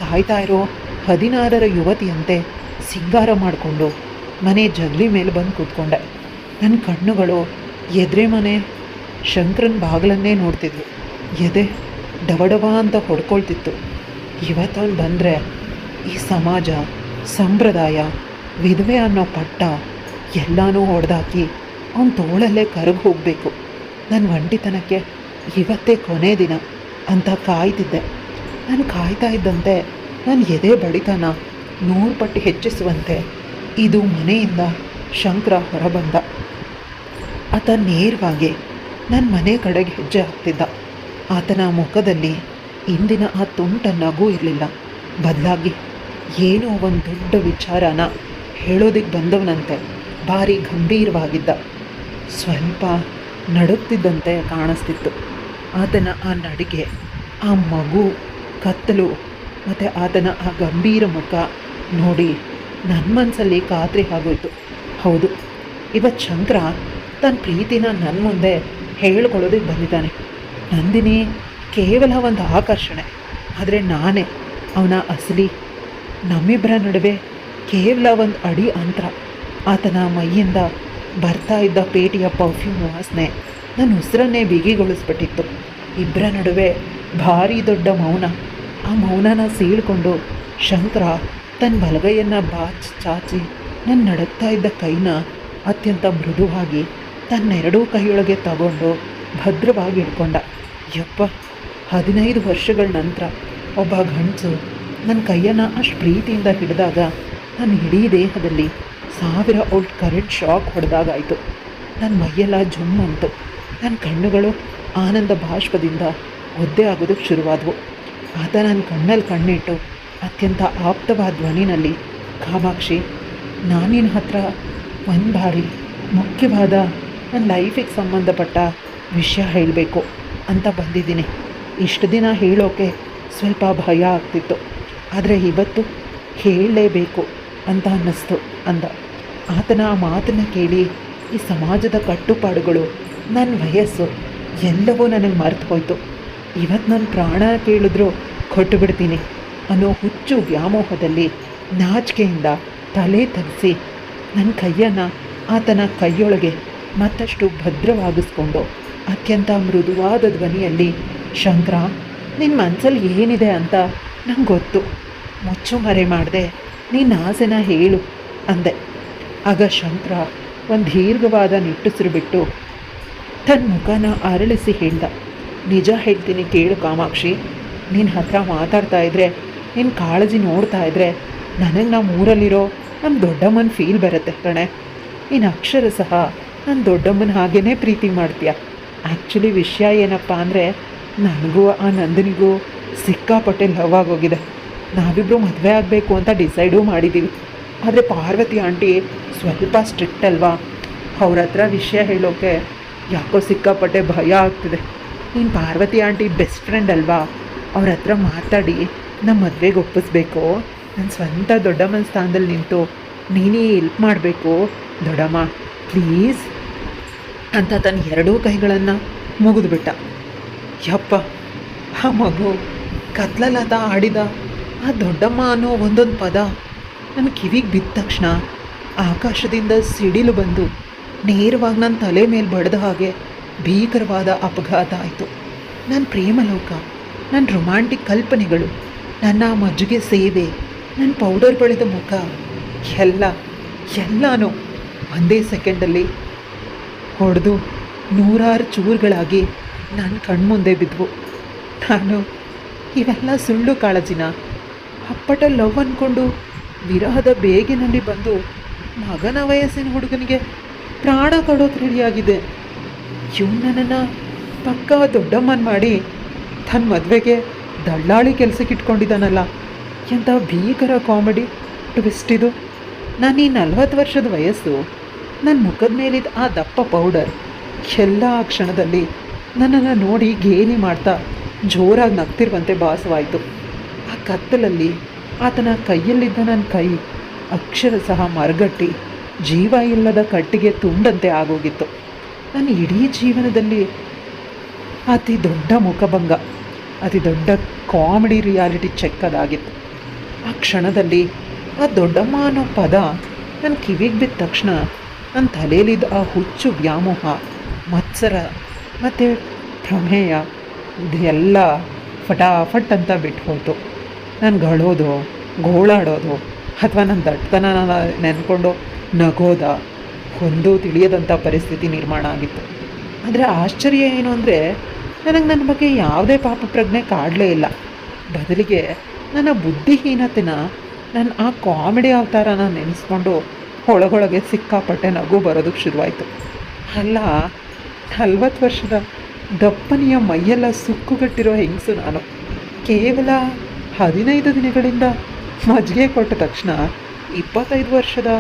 ಕಾಯ್ತಾ ಇರೋ 16ರ ಯುವತಿಯಂತೆ ಸಿಂಗಾರ ಮಾಡಿಕೊಂಡು ಮನೆ ಜಗಲಿ ಮೇಲೆ ಬಂದು ಕೂತ್ಕೊಂಡೆ. ನನ್ನ ಕಣ್ಣುಗಳು ಎದುರೆ ಮನೆ ಶಂಕರನ ಬಾಗಿಲನ್ನೇ ನೋಡ್ತಿದ್ವು. ಎದೆ ಡವಡವ ಅಂತ ಹೊಡ್ಕೊಳ್ತಿತ್ತು. ಇವತ್ತವನು ಬಂದರೆ ಈ ಸಮಾಜ, ಸಂಪ್ರದಾಯ, ವಿಧವೆ ಅನ್ನೋ ಪಟ್ಟ ಎಲ್ಲನೂ ಹೊಡೆದಾಕಿ ಅವನ ತೋಳಲ್ಲೇ ಕರಗಿ ಹೋಗಬೇಕು. ನನ್ನ ಒಂಟಿತನಕ್ಕೆ ಇವತ್ತೇ ಕೊನೆ ದಿನ ಅಂತ ಕಾಯ್ತಿದ್ದೆ. ನಾನು ಕಾಯ್ತಾ ಇದ್ದಂತೆ ನನ್ನ ಎದೆ ಬಡಿತನ 100 ಪಟ್ಟು ಹೆಚ್ಚಿಸುವಂತೆ ಇದು ಮನೆಯಿಂದ ಶಂಕರ ಹೊರಬಂದ. ಆತ ನೇರವಾಗಿ ನನ್ನ ಮನೆ ಕಡೆಗೆ ಹೆಜ್ಜೆ ಹಾಕ್ತಿದ್ದ. ಆತನ ಮುಖದಲ್ಲಿ ಇಂದಿನ ಆ ತುಂಟ ನಗು ಇರಲಿಲ್ಲ. ಬದಲಾಗಿ ಏನೋ ಒಂದು ದೊಡ್ಡ ವಿಚಾರನ ಹೇಳೋದಕ್ಕೆ ಬಂದವನಂತೆ ಭಾರಿ ಗಂಭೀರವಾಗಿದ್ದ. ಸ್ವಲ್ಪ ನಡುಗ್ತಿದ್ದಂತೆ ಕಾಣಿಸ್ತಿತ್ತು. ಆತನ ಆ ನಡಿಗೆ, ಆ ಮಗು ಕತ್ತಲು ಮತ್ತು ಆತನ ಆ ಗಂಭೀರ ಮುಖ ನೋಡಿ ನನ್ನ ಮನಸ್ಸಲ್ಲಿ ಖಾತ್ರಿ ಆಗೋಯ್ತು. ಹೌದು, ಇವತ್ತು ಶಂಕರ ತನ್ನ ಪ್ರೀತಿನ ನನ್ನ ಮುಂದೆ ಹೇಳ್ಕೊಳ್ಳೋದಕ್ಕೆ ಬಂದಿದ್ದಾನೆ. ನಂದಿನಿ ಕೇವಲ ಒಂದು ಆಕರ್ಷಣೆ, ಆದರೆ ನಾನೇ ಅವನ ಅಸಲಿ. ನಮ್ಮಿಬ್ಬರ ನಡುವೆ ಕೇವಲ ಒಂದು ಅಡಿ ಅಂತರ. ಆತನ ಮೈಯಿಂದ ಬರ್ತಾ ಇದ್ದ ಪೇಟೆಯ ಪರ್ಫ್ಯೂಮ್ ವಾಸನೆ ನನ್ನ ಉಸಿರನ್ನೇ ಬಿಗಿಗೊಳಿಸ್ಬಿಟ್ಟಿತ್ತು. ಇಬ್ಬರ ನಡುವೆ ಭಾರಿ ದೊಡ್ಡ ಮೌನ. ಆ ಮೌನನ ಸೀಳ್ಕೊಂಡು ಶಂಕರ ತನ್ನ ಬಲಗೈಯನ್ನು ಚಾಚಿ ನನ್ನ ನಡುಗ್ತಾ ಇದ್ದ ಕೈನ ಅತ್ಯಂತ ಮೃದುವಾಗಿ ತನ್ನೆರಡೂ ಕೈಯೊಳಗೆ ತಗೊಂಡು ಭದ್ರವಾಗಿ ಹಿಡ್ಕೊಂಡ. ಯಪ್ಪ, 15 ವರ್ಷಗಳ ನಂತರ ಒಬ್ಬ ಗಂಡಸು ನನ್ನ ಕೈಯನ್ನು ಅಷ್ಟು ಪ್ರೀತಿಯಿಂದ ಹಿಡಿದಾಗ ನನ್ನ ಇಡೀ ದೇಹದಲ್ಲಿ 1000 ವೋಲ್ಟ್ ಕರೆಂಟ್ ಶಾಕ್ ಹೊಡೆದಾಗಾಯಿತು. ನನ್ನ ಮೈಯೆಲ್ಲ ಜುಮ್ ಅಂತು. ನನ್ನ ಕಣ್ಣುಗಳು ಆನಂದ ಬಾಷ್ಪದಿಂದ ಒದ್ದೆ ಆಗೋದಕ್ಕೆ ಶುರುವಾದವು. ಆತ ನನ್ನ ಕಣ್ಣಲ್ಲಿ ಕಣ್ಣಿಟ್ಟು ಅತ್ಯಂತ ಆಪ್ತವಾದ ಧ್ವನಿನಲ್ಲಿ, ಕಾಮಾಕ್ಷಿ, ನಾನಿನ ಹತ್ರ ಒಂದು ಬಾರಿ ಮುಖ್ಯವಾದ ನನ್ನ ಲೈಫಿಗೆ ಸಂಬಂಧಪಟ್ಟ ವಿಷಯ ಹೇಳಬೇಕು ಅಂತ ಬಂದಿದ್ದೀನಿ. ಇಷ್ಟು ದಿನ ಹೇಳೋಕೆ ಸ್ವಲ್ಪ ಭಯ ಆಗ್ತಿತ್ತು, ಆದರೆ ಇವತ್ತು ಹೇಳಲೇಬೇಕು ಅಂತ ಅನ್ನಿಸ್ತು ಅಂದ. ಆತನ ಆ ಮಾತನ್ನು ಕೇಳಿ ಈ ಸಮಾಜದ ಕಟ್ಟುಪಾಡುಗಳು, ನನ್ನ ವಯಸ್ಸು ಎಲ್ಲವೂ ನನಗೆ ಮರೆತು ಹೋಯಿತು. ಇವತ್ತು ನನ್ನ ಪ್ರಾಣ ಕೇಳಿದ್ರೂ ಕೊಟ್ಟು ಬಿಡ್ತೀನಿ ಅನ್ನೋ ಹುಚ್ಚು ವ್ಯಾಮೋಹದಲ್ಲಿ ನಾಚಿಕೆಯಿಂದ ತಲೆ ತಗ್ಗಿಸಿ ನನ್ನ ಕೈಯನ್ನು ಆತನ ಕೈಯೊಳಗೆ ಮತ್ತಷ್ಟು ಭದ್ರವಾಗಿಸ್ಕೊಂಡು ಅತ್ಯಂತ ಮೃದುವಾದ ಧ್ವನಿಯಲ್ಲಿ, ಶಂಕರ, ನಿನ್ನ ಮನಸ್ಸಲ್ಲಿ ಏನಿದೆ ಅಂತ ನಂಗೆ ಗೊತ್ತು. ಮುಚ್ಚು ಮರೆ ಮಾಡಿದೆ ನಿನ್ನ ಆಸೆನ ಹೇಳು ಅಂದೆ. ಆಗ ಶಂಕರ ಒಂದು ದೀರ್ಘವಾದ ನಿಟ್ಟುಸಿರು ಬಿಟ್ಟು ತನ್ನ ಮುಖನ ಅರಳಿಸಿ ಹೇಳ್ದ, ನಿಜ ಹೇಳ್ತೀನಿ ಕೇಳು ಕಾಮಾಕ್ಷಿ. ನಿನ್ನ ಹತ್ರ ಮಾತಾಡ್ತಾ ಇದ್ರೆ, ನಿನ್ನ ಕಾಳಜಿ ನೋಡ್ತಾ ಇದ್ರೆ ನನಗೆ ನಮ್ಮ ಊರಲ್ಲಿರೋ ನಮ್ಮ ದೊಡ್ಡಮ್ಮನ ಫೀಲ್ ಬರುತ್ತೆ ಕಣೆ. ನೀನು ಅಕ್ಷರ ಸಹ ನನ್ನ ದೊಡ್ಡಮ್ಮನ ಹಾಗೇ ಪ್ರೀತಿ ಮಾಡ್ತೀಯ. ಆ್ಯಕ್ಚುಲಿ ವಿಷಯ ಏನಪ್ಪ ಅಂದರೆ, ನನಗೂ ಆ ನಂದಿನಿಗೂ ಸಿಕ್ಕಾಪಟ್ಟೆ ಲವ್ ಆಗೋಗಿದೆ. ನಾವಿಬ್ಬರು ಮದುವೆ ಆಗಬೇಕು ಅಂತ ಡಿಸೈಡೂ ಮಾಡಿದ್ದೀವಿ. ಆದರೆ ಪಾರ್ವತಿ ಆಂಟಿ ಸ್ವಲ್ಪ ಸ್ಟ್ರಿಕ್ಟ್ ಅಲ್ವಾ, ಅವ್ರ ಹತ್ರ ವಿಷಯ ಹೇಳೋಕ್ಕೆ ಯಾಕೋ ಸಿಕ್ಕಾಪಟ್ಟೆ ಭಯ ಆಗ್ತಿದೆ. ನೀನು ಪಾರ್ವತಿ ಆಂಟಿ ಬೆಸ್ಟ್ ಫ್ರೆಂಡ್ ಅಲ್ವಾ, ಅವ್ರ ಹತ್ರ ಮಾತಾಡಿ ನಮ್ಮ ಮದುವೆಗೆ ಒಪ್ಪಿಸ್ಬೇಕು. ನನ್ನ ಸ್ವಂತ ದೊಡ್ಡಮ್ಮನ ಸ್ಥಾನದಲ್ಲಿ ನಿಂತು ನೀನೇ ಹೆಲ್ಪ್ ಮಾಡಬೇಕು ದೊಡ್ಡಮ್ಮ, ಪ್ಲೀಸ್ ಅಂತ ತನ್ನ ಎರಡೂ ಕೈಗಳನ್ನು ಮುಗಿದ್ಬಿಟ್ಟ. ಯಪ್ಪ, ಆ ಮಗು ಕತ್ಲಲ್ಲದ ಆಡಿದ ಆ ದೊಡ್ಡಮ್ಮ ಅನ್ನೋ ಒಂದೊಂದು ಪದ ನನ್ನ ಕಿವಿಗೆ ಬಿದ್ದ ತಕ್ಷಣ ಆಕಾಶದಿಂದ ಸಿಡಿಲು ಬಂದು ನೇರವಾಗಿ ನನ್ನ ತಲೆ ಮೇಲೆ ಬಡ್ದ ಹಾಗೆ ಭೀಕರವಾದ ಅಪಘಾತ ಆಯಿತು. ನನ್ನ ಪ್ರೇಮಲೋಕ, ನನ್ನ ರೊಮ್ಯಾಂಟಿಕ್ ಕಲ್ಪನೆಗಳು, ನನ್ನ ಮಜ್ಜಿಗೆ ಸೇವೆ, ನನ್ನ ಪೌಡರ್ ಬಳಿದ ಮುಖ ಎಲ್ಲನೂ ಒಂದೇ ಸೆಕೆಂಡಲ್ಲಿ ಹೊಡೆದು ನೂರಾರು ಚೂರುಗಳಾಗಿ ನನ್ನ ಕಣ್ಮುಂದೆ ಬಿದ್ದವು. ನಾನು ಇವೆಲ್ಲ ಸುಳ್ಳು ಕಾಳಜಿನ, ಅಪ್ಪಟ ಲವ್ ಅಂದ್ಕೊಂಡು ವಿರಹದ ಬೇಗಿನಲ್ಲಿ ಬಂದು ಮಗನ ವಯಸ್ಸಿನ ಹುಡುಗನಿಗೆ ಪ್ರಾಣ ಕೊಡೋಕೆ ರೆಡಿಯಾಗಿದೆ. ಇವ್ ನನ್ನನ್ನು ಪಕ್ಕ ದೊಡ್ಡಮ್ಮನ ಮಾಡಿ ತನ್ನ ಮದುವೆಗೆ ದಳ್ಳಾಳಿ ಕೆಲಸಕ್ಕೆ ಇಟ್ಕೊಂಡಿದ್ದಾನಲ್ಲ, ಎಂಥ ಭೀಕರ ಕಾಮಿಡಿ ಟ್ವಿಸ್ಟ್ ಇದು. ನಾನು ಈ 40 ವರ್ಷದ ವಯಸ್ಸು, ನನ್ನ ಮುಖದ ಮೇಲಿದ್ದ ಆ ದಪ್ಪ ಪೌಡರ್ ಎಲ್ಲ ಆ ಕ್ಷಣದಲ್ಲಿ ನನ್ನನ್ನು ನೋಡಿ ಗೇಲಿ ಮಾಡ್ತಾ ಜೋರಾಗಿ ನಗ್ತಿರುವಂತೆ ಭಾಸವಾಯಿತು. ಆ ಕತ್ತಲಲ್ಲಿ ಆತನ ಕೈಯಲ್ಲಿದ್ದ ನನ್ನ ಕೈ ಅಕ್ಷರ ಸಹ ಮರಗಟ್ಟಿ ಜೀವ ಇಲ್ಲದ ಕಟ್ಟಿಗೆ ತುಂಡಂತೆ ಆಗೋಗಿತ್ತು. ನನ್ನ ಇಡೀ ಜೀವನದಲ್ಲಿ ಅತಿ ದೊಡ್ಡ ಮುಖಭಂಗ, ಅತಿ ದೊಡ್ಡ ಕಾಮಿಡಿ ರಿಯಾಲಿಟಿ ಚೆಕ್ ಅದಾಗಿತ್ತು. ಆ ಕ್ಷಣದಲ್ಲಿ ಆ ದೊಡ್ಡಮ್ಮ ಅನ್ನೋ ಪದ ನನ್ನ ಕಿವಿಗೆ ಬಿದ್ದ ತಕ್ಷಣ ನನ್ನ ತಲೆಯಲ್ಲಿದ್ದ ಆ ಹುಚ್ಚು ವ್ಯಾಮೋಹ, ಮತ್ಸರ ಮತ್ತು ಪ್ರಮೇಯ ಇದೆಲ್ಲ ಫಟಾಫಟ್ ಅಂತ ಬಿಟ್ಟು ಹೋಯಿತು. ನಾನು ಗಳೋದು, ಗೋಳಾಡೋದು ಅಥವಾ ನನ್ನ ದಟ್ಟತನ ನೆನ್ಕೊಂಡು ನಗೋದ ಒಂದೂ ತಿಳಿಯದಂಥ ಪರಿಸ್ಥಿತಿ ನಿರ್ಮಾಣ ಆಗಿತ್ತು. ಆದರೆ ಆಶ್ಚರ್ಯ ಏನು ಅಂದರೆ, ನನಗೆ ನನ್ನ ಬಗ್ಗೆ ಯಾವುದೇ ಪಾಪ ಪ್ರಜ್ಞೆ ಕಾಡಲೇ ಇಲ್ಲ. ಬದಲಿಗೆ ನನ್ನ ಬುದ್ಧಿಹೀನತೆನ, ನನ್ನ ಆ ಕಾಮಿಡಿ ಅವತಾರನ ನೆನೆಸ್ಕೊಂಡು ಒಳಗೊಳಗೆ ಸಿಕ್ಕಾಪಟ್ಟೆ ನಗು ಬರೋದಕ್ಕೆ ಶುರುವಾಯಿತು. ಅಲ್ಲ, 40 ವರ್ಷದ ದಪ್ಪನೆಯ ಮೈಯೆಲ್ಲ ಸುಕ್ಕುಗಟ್ಟಿರೋ ಹೆಂಗಸು ನಾನು. ಕೇವಲ 15 ದಿನಗಳಿಂದ ಮಜ್ಜಿಗೆ ಕೊಟ್ಟ ತಕ್ಷಣ 25 ವರ್ಷದ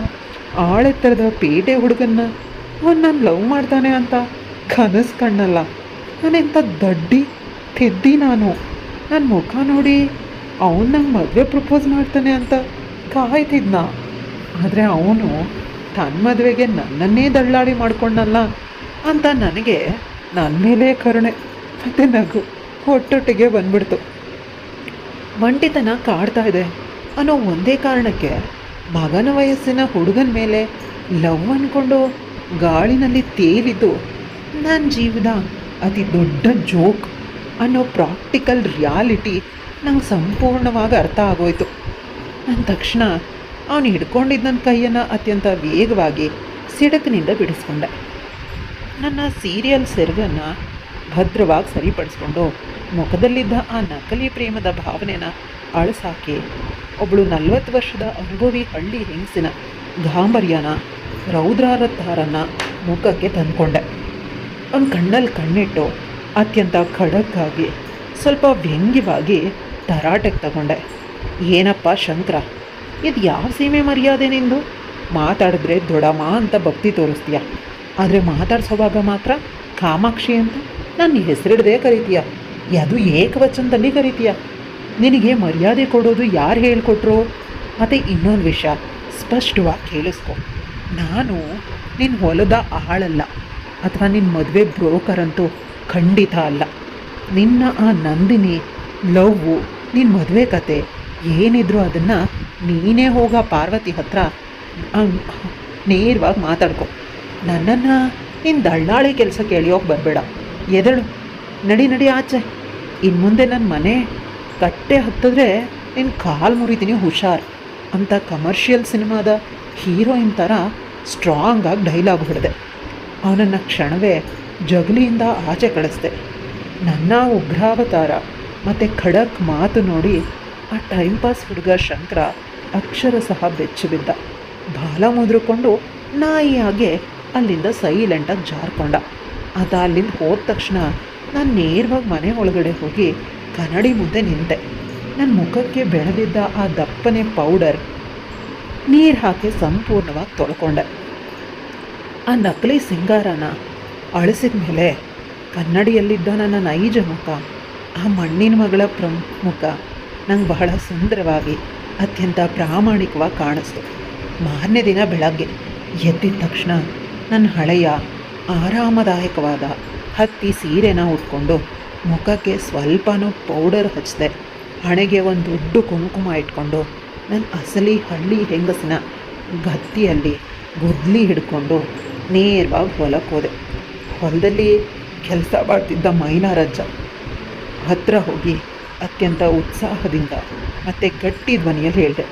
ಆಳೆತ್ತರದ ಪೇಟೆ ಹುಡುಗನ್ನ ನಾನು ಲವ್ ಮಾಡ್ತಾನೆ ಅಂತ ಕನಸು ಕಣ್ಣಲ್ಲ. ನಾನೆಂಥ ದಡ್ಡಿ ತೆದ್ದಿ ನಾನು. ನನ್ನ ಮುಖ ನೋಡಿ ಅವನು ನಂಗೆ ಮದುವೆ ಪ್ರಪೋಸ್ ಮಾಡ್ತಾನೆ ಅಂತ ಕಾಯ್ತಿದ್ನ. ಆದರೆ ಅವನು ತನ್ನ ಮದುವೆಗೆ ನನ್ನನ್ನೇ ದಳ್ಳಾಳಿ ಮಾಡ್ಕೊಂಡಲ್ಲ ಅಂತ ನನಗೆ ನನ್ನ ಮೇಲೆ ಕರುಣೆ ಮತ್ತು ನಗು ಒಟ್ಟೊಟ್ಟಿಗೆ ಬಂದ್ಬಿಡ್ತು. ಒಂಟಿತನ ಕಾಡ್ತಾ ಇದೆ ಅನ್ನೋ ಒಂದೇ ಕಾರಣಕ್ಕೆ ಮಗನ ವಯಸ್ಸಿನ ಹುಡುಗನ ಮೇಲೆ ಲವ್ ಅಂದ್ಕೊಂಡು ಗಾಳಿನಲ್ಲಿ ತೇಲಿದ್ದು ನನ್ನ ಜೀವದ ಅತಿ ದೊಡ್ಡ ಜೋಕ್ ಅನ್ನೋ ಪ್ರಾಕ್ಟಿಕಲ್ ರಿಯಾಲಿಟಿ ನಂಗೆ ಸಂಪೂರ್ಣವಾಗಿ ಅರ್ಥ ಆಗೋಯ್ತು. ನನ್ನ ತಕ್ಷಣ ಅವನು ಹಿಡ್ಕೊಂಡಿದ್ದ ನನ್ನ ಕೈಯನ್ನು ಅತ್ಯಂತ ವೇಗವಾಗಿ ಸಿಡಕಿನಿಂದ ಬಿಡಿಸ್ಕೊಂಡೆ. ನನ್ನ ಸೀರಿಯಲ್ ಸೆರಗನ್ನು ಭದ್ರವಾಗಿ ಸರಿಪಡಿಸ್ಕೊಂಡು ಮುಖದಲ್ಲಿದ್ದ ಆ ನಕಲಿ ಪ್ರೇಮದ ಭಾವನೆನ ಅಳಿಸಾಕಿ ಒಬ್ಬಳು 40 ವರ್ಷದ ಅನುಭವಿ ಹಳ್ಳಿ ಹೆಂಗಸಿನ ಗಾಂಭರ್ಯನ, ರೌದ್ರಾರತ್ತಾರನ್ನು ಮುಖಕ್ಕೆ ತಂದ್ಕೊಂಡೆ. ಅವನ ಕಣ್ಣಲ್ಲಿ ಕಣ್ಣಿಟ್ಟು ಅತ್ಯಂತ ಖಡಕ್ಕಾಗಿ ಸ್ವಲ್ಪ ವ್ಯಂಗ್ಯವಾಗಿ ತರಾಟೆಗೆ ತಗೊಂಡೆ. ಏನಪ್ಪ ಶಂಕರ, ಇದು ಯಾವ ಸೀಮೆ ಮರ್ಯಾದೆ ನಿಂದು? ಮಾತಾಡಿದ್ರೆ ದೊಡಮ್ಮ ಅಂತ ಭಕ್ತಿ ತೋರಿಸ್ತೀಯ, ಆದರೆ ಮಾತಾಡ್ಸೋವಾಗ ಮಾತ್ರ ಕಾಮಾಕ್ಷಿ ಅಂತ ನನ್ನ ಹೆಸರಿಡದೆ ಕರಿತೀಯ, ಅದು ಏಕವಚನದಲ್ಲಿ ಕರಿತೀಯ. ನಿನಗೆ ಮರ್ಯಾದೆ ಕೊಡೋದು ಯಾರು ಹೇಳಿಕೊಟ್ರು? ಮತ್ತು ಇನ್ನೊಂದು ವಿಷಯ ಸ್ಪಷ್ಟವಾಗಿ ಕೇಳಿಸ್ಕೊ, ನಾನು ನಿನ್ನ ಹೊಲದ ಆಳಲ್ಲ ಅಥವಾ ನಿನ್ನ ಮದುವೆ ಬ್ರೋಕರ್ ಅಂತೂ ಖಂಡಿತ ಅಲ್ಲ. ನಿನ್ನ ಆ ನಂದಿನಿ ಲವ್ವು, ನಿನ್ನ ಮದುವೆ ಕತೆ ಏನಿದ್ರು ಅದನ್ನು ನೀನೇ ಹೋಗ ಪಾರ್ವತಿ ಹತ್ರ ನೇರವಾಗಿ ಮಾತಾಡ್ಕೊ. ನನ್ನನ್ನು ನಿನ್ನ ದಳ್ಳಾಳಿ ಕೆಲಸ ಕೇಳಿಯೋಕೆ ಬರಬೇಡ. ಎದಳು, ನಡಿ ಆಚೆ. ಇನ್ನು ಮುಂದೆ ನನ್ನ ಮನೆ ಕಟ್ಟೆ ಹತ್ತಿದ್ರೆ ನಿನ್ನ ಕಾಲು ಮುರಿತೀನಿ ಹುಷಾರ್ ಅಂತ ಕಮರ್ಷಿಯಲ್ ಸಿನಿಮಾದ ಹೀರೋಯಿನ್ ಥರ ಸ್ಟ್ರಾಂಗಾಗಿ ಡೈಲಾಗ್ ಹೊಡೆದೆ. ಅವನನ್ನು ಕ್ಷಣವೇ ಜಗಲಿಯಿಂದ ಆಚೆ ಕಳಿಸ್ದೆ. ನನ್ನ ಉಗ್ರಾವತಾರ ಮತ್ತು ಖಡಕ್ ಮಾತು ನೋಡಿ ಆ ಟೈಮ್ ಪಾಸ್ ಹುಡುಗ ಶಂಕರ ಅಕ್ಷರ ಸಹ ಬೆಚ್ಚಿ ಬಿದ್ದ. ಬಾಲ ಮುದ್ರಕೊಂಡು ನಾಯಿಯಾಗೆ ಅಲ್ಲಿಂದ ಸೈಲೆಂಟಾಗಿ ಜಾರ್ಕೊಂಡ. ಅದ ಅಲ್ಲಿಂದ ಹೋದ ತಕ್ಷಣ ನಾನು ನೇರವಾಗಿ ಮನೆ ಒಳಗಡೆ ಹೋಗಿ ಕನ್ನಡಿ ಮುಂದೆ ನಿಂತೆ. ನನ್ನ ಮುಖಕ್ಕೆ ಬೆಳೆದಿದ್ದ ಆ ದಪ್ಪನೆ ಪೌಡರ್ ನೀರು ಹಾಕಿ ಸಂಪೂರ್ಣವಾಗಿ ತೊಳ್ಕೊಂಡೆ. ಆ ನಕಲಿ ಸಿಂಗಾರನ ಅಳಿಸಿದ ಮೇಲೆ ಕನ್ನಡಿಯಲ್ಲಿದ್ದ ನನ್ನ ನೈಜ ಮುಖ, ಆ ಮಣ್ಣಿನ ಮಗಳ ಮುಖ ನಂಗೆ ಬಹಳ ಸುಂದರವಾಗಿ ಅತ್ಯಂತ ಪ್ರಾಮಾಣಿಕವಾಗಿ ಕಾಣಿಸ್ತು. ಮಾರನೇ ದಿನ ಬೆಳಗ್ಗೆ ಎದ್ದಿದ ತಕ್ಷಣ ನನ್ನ ಹಳೆಯ ಆರಾಮದಾಯಕವಾದ ಹತ್ತಿ ಸೀರೆನ ಉಟ್ಕೊಂಡು ಮುಖಕ್ಕೆ ಸ್ವಲ್ಪನೂ ಪೌಡರ್ ಹಚ್ಚಿದೆ. ಹಣೆಗೆ ಒಂದು ದೊಡ್ಡ ಕುಂಕುಮ ಇಟ್ಕೊಂಡು ನನ್ನ ಅಸಲಿ ಹಳ್ಳಿ ಹೆಂಗಸಿನ ಗತ್ತಿಯಲ್ಲಿ ಗುದ್ಲಿ ಹಿಡ್ಕೊಂಡು ನೇರವಾಗಿ ಹೊಲಕ್ಕೆ ಹೋದೆ. ಹೊಲದಲ್ಲಿ ಕೆಲಸ ಮಾಡ್ತಿದ್ದ ಮೈಲಾರಜ್ಜ ಹತ್ತಿರ ಹೋಗಿ ಅತ್ಯಂತ ಉತ್ಸಾಹದಿಂದ ಮತ್ತು ಗಟ್ಟಿ ಧ್ವನಿಯಲ್ಲಿ ಹೇಳಿದೆ,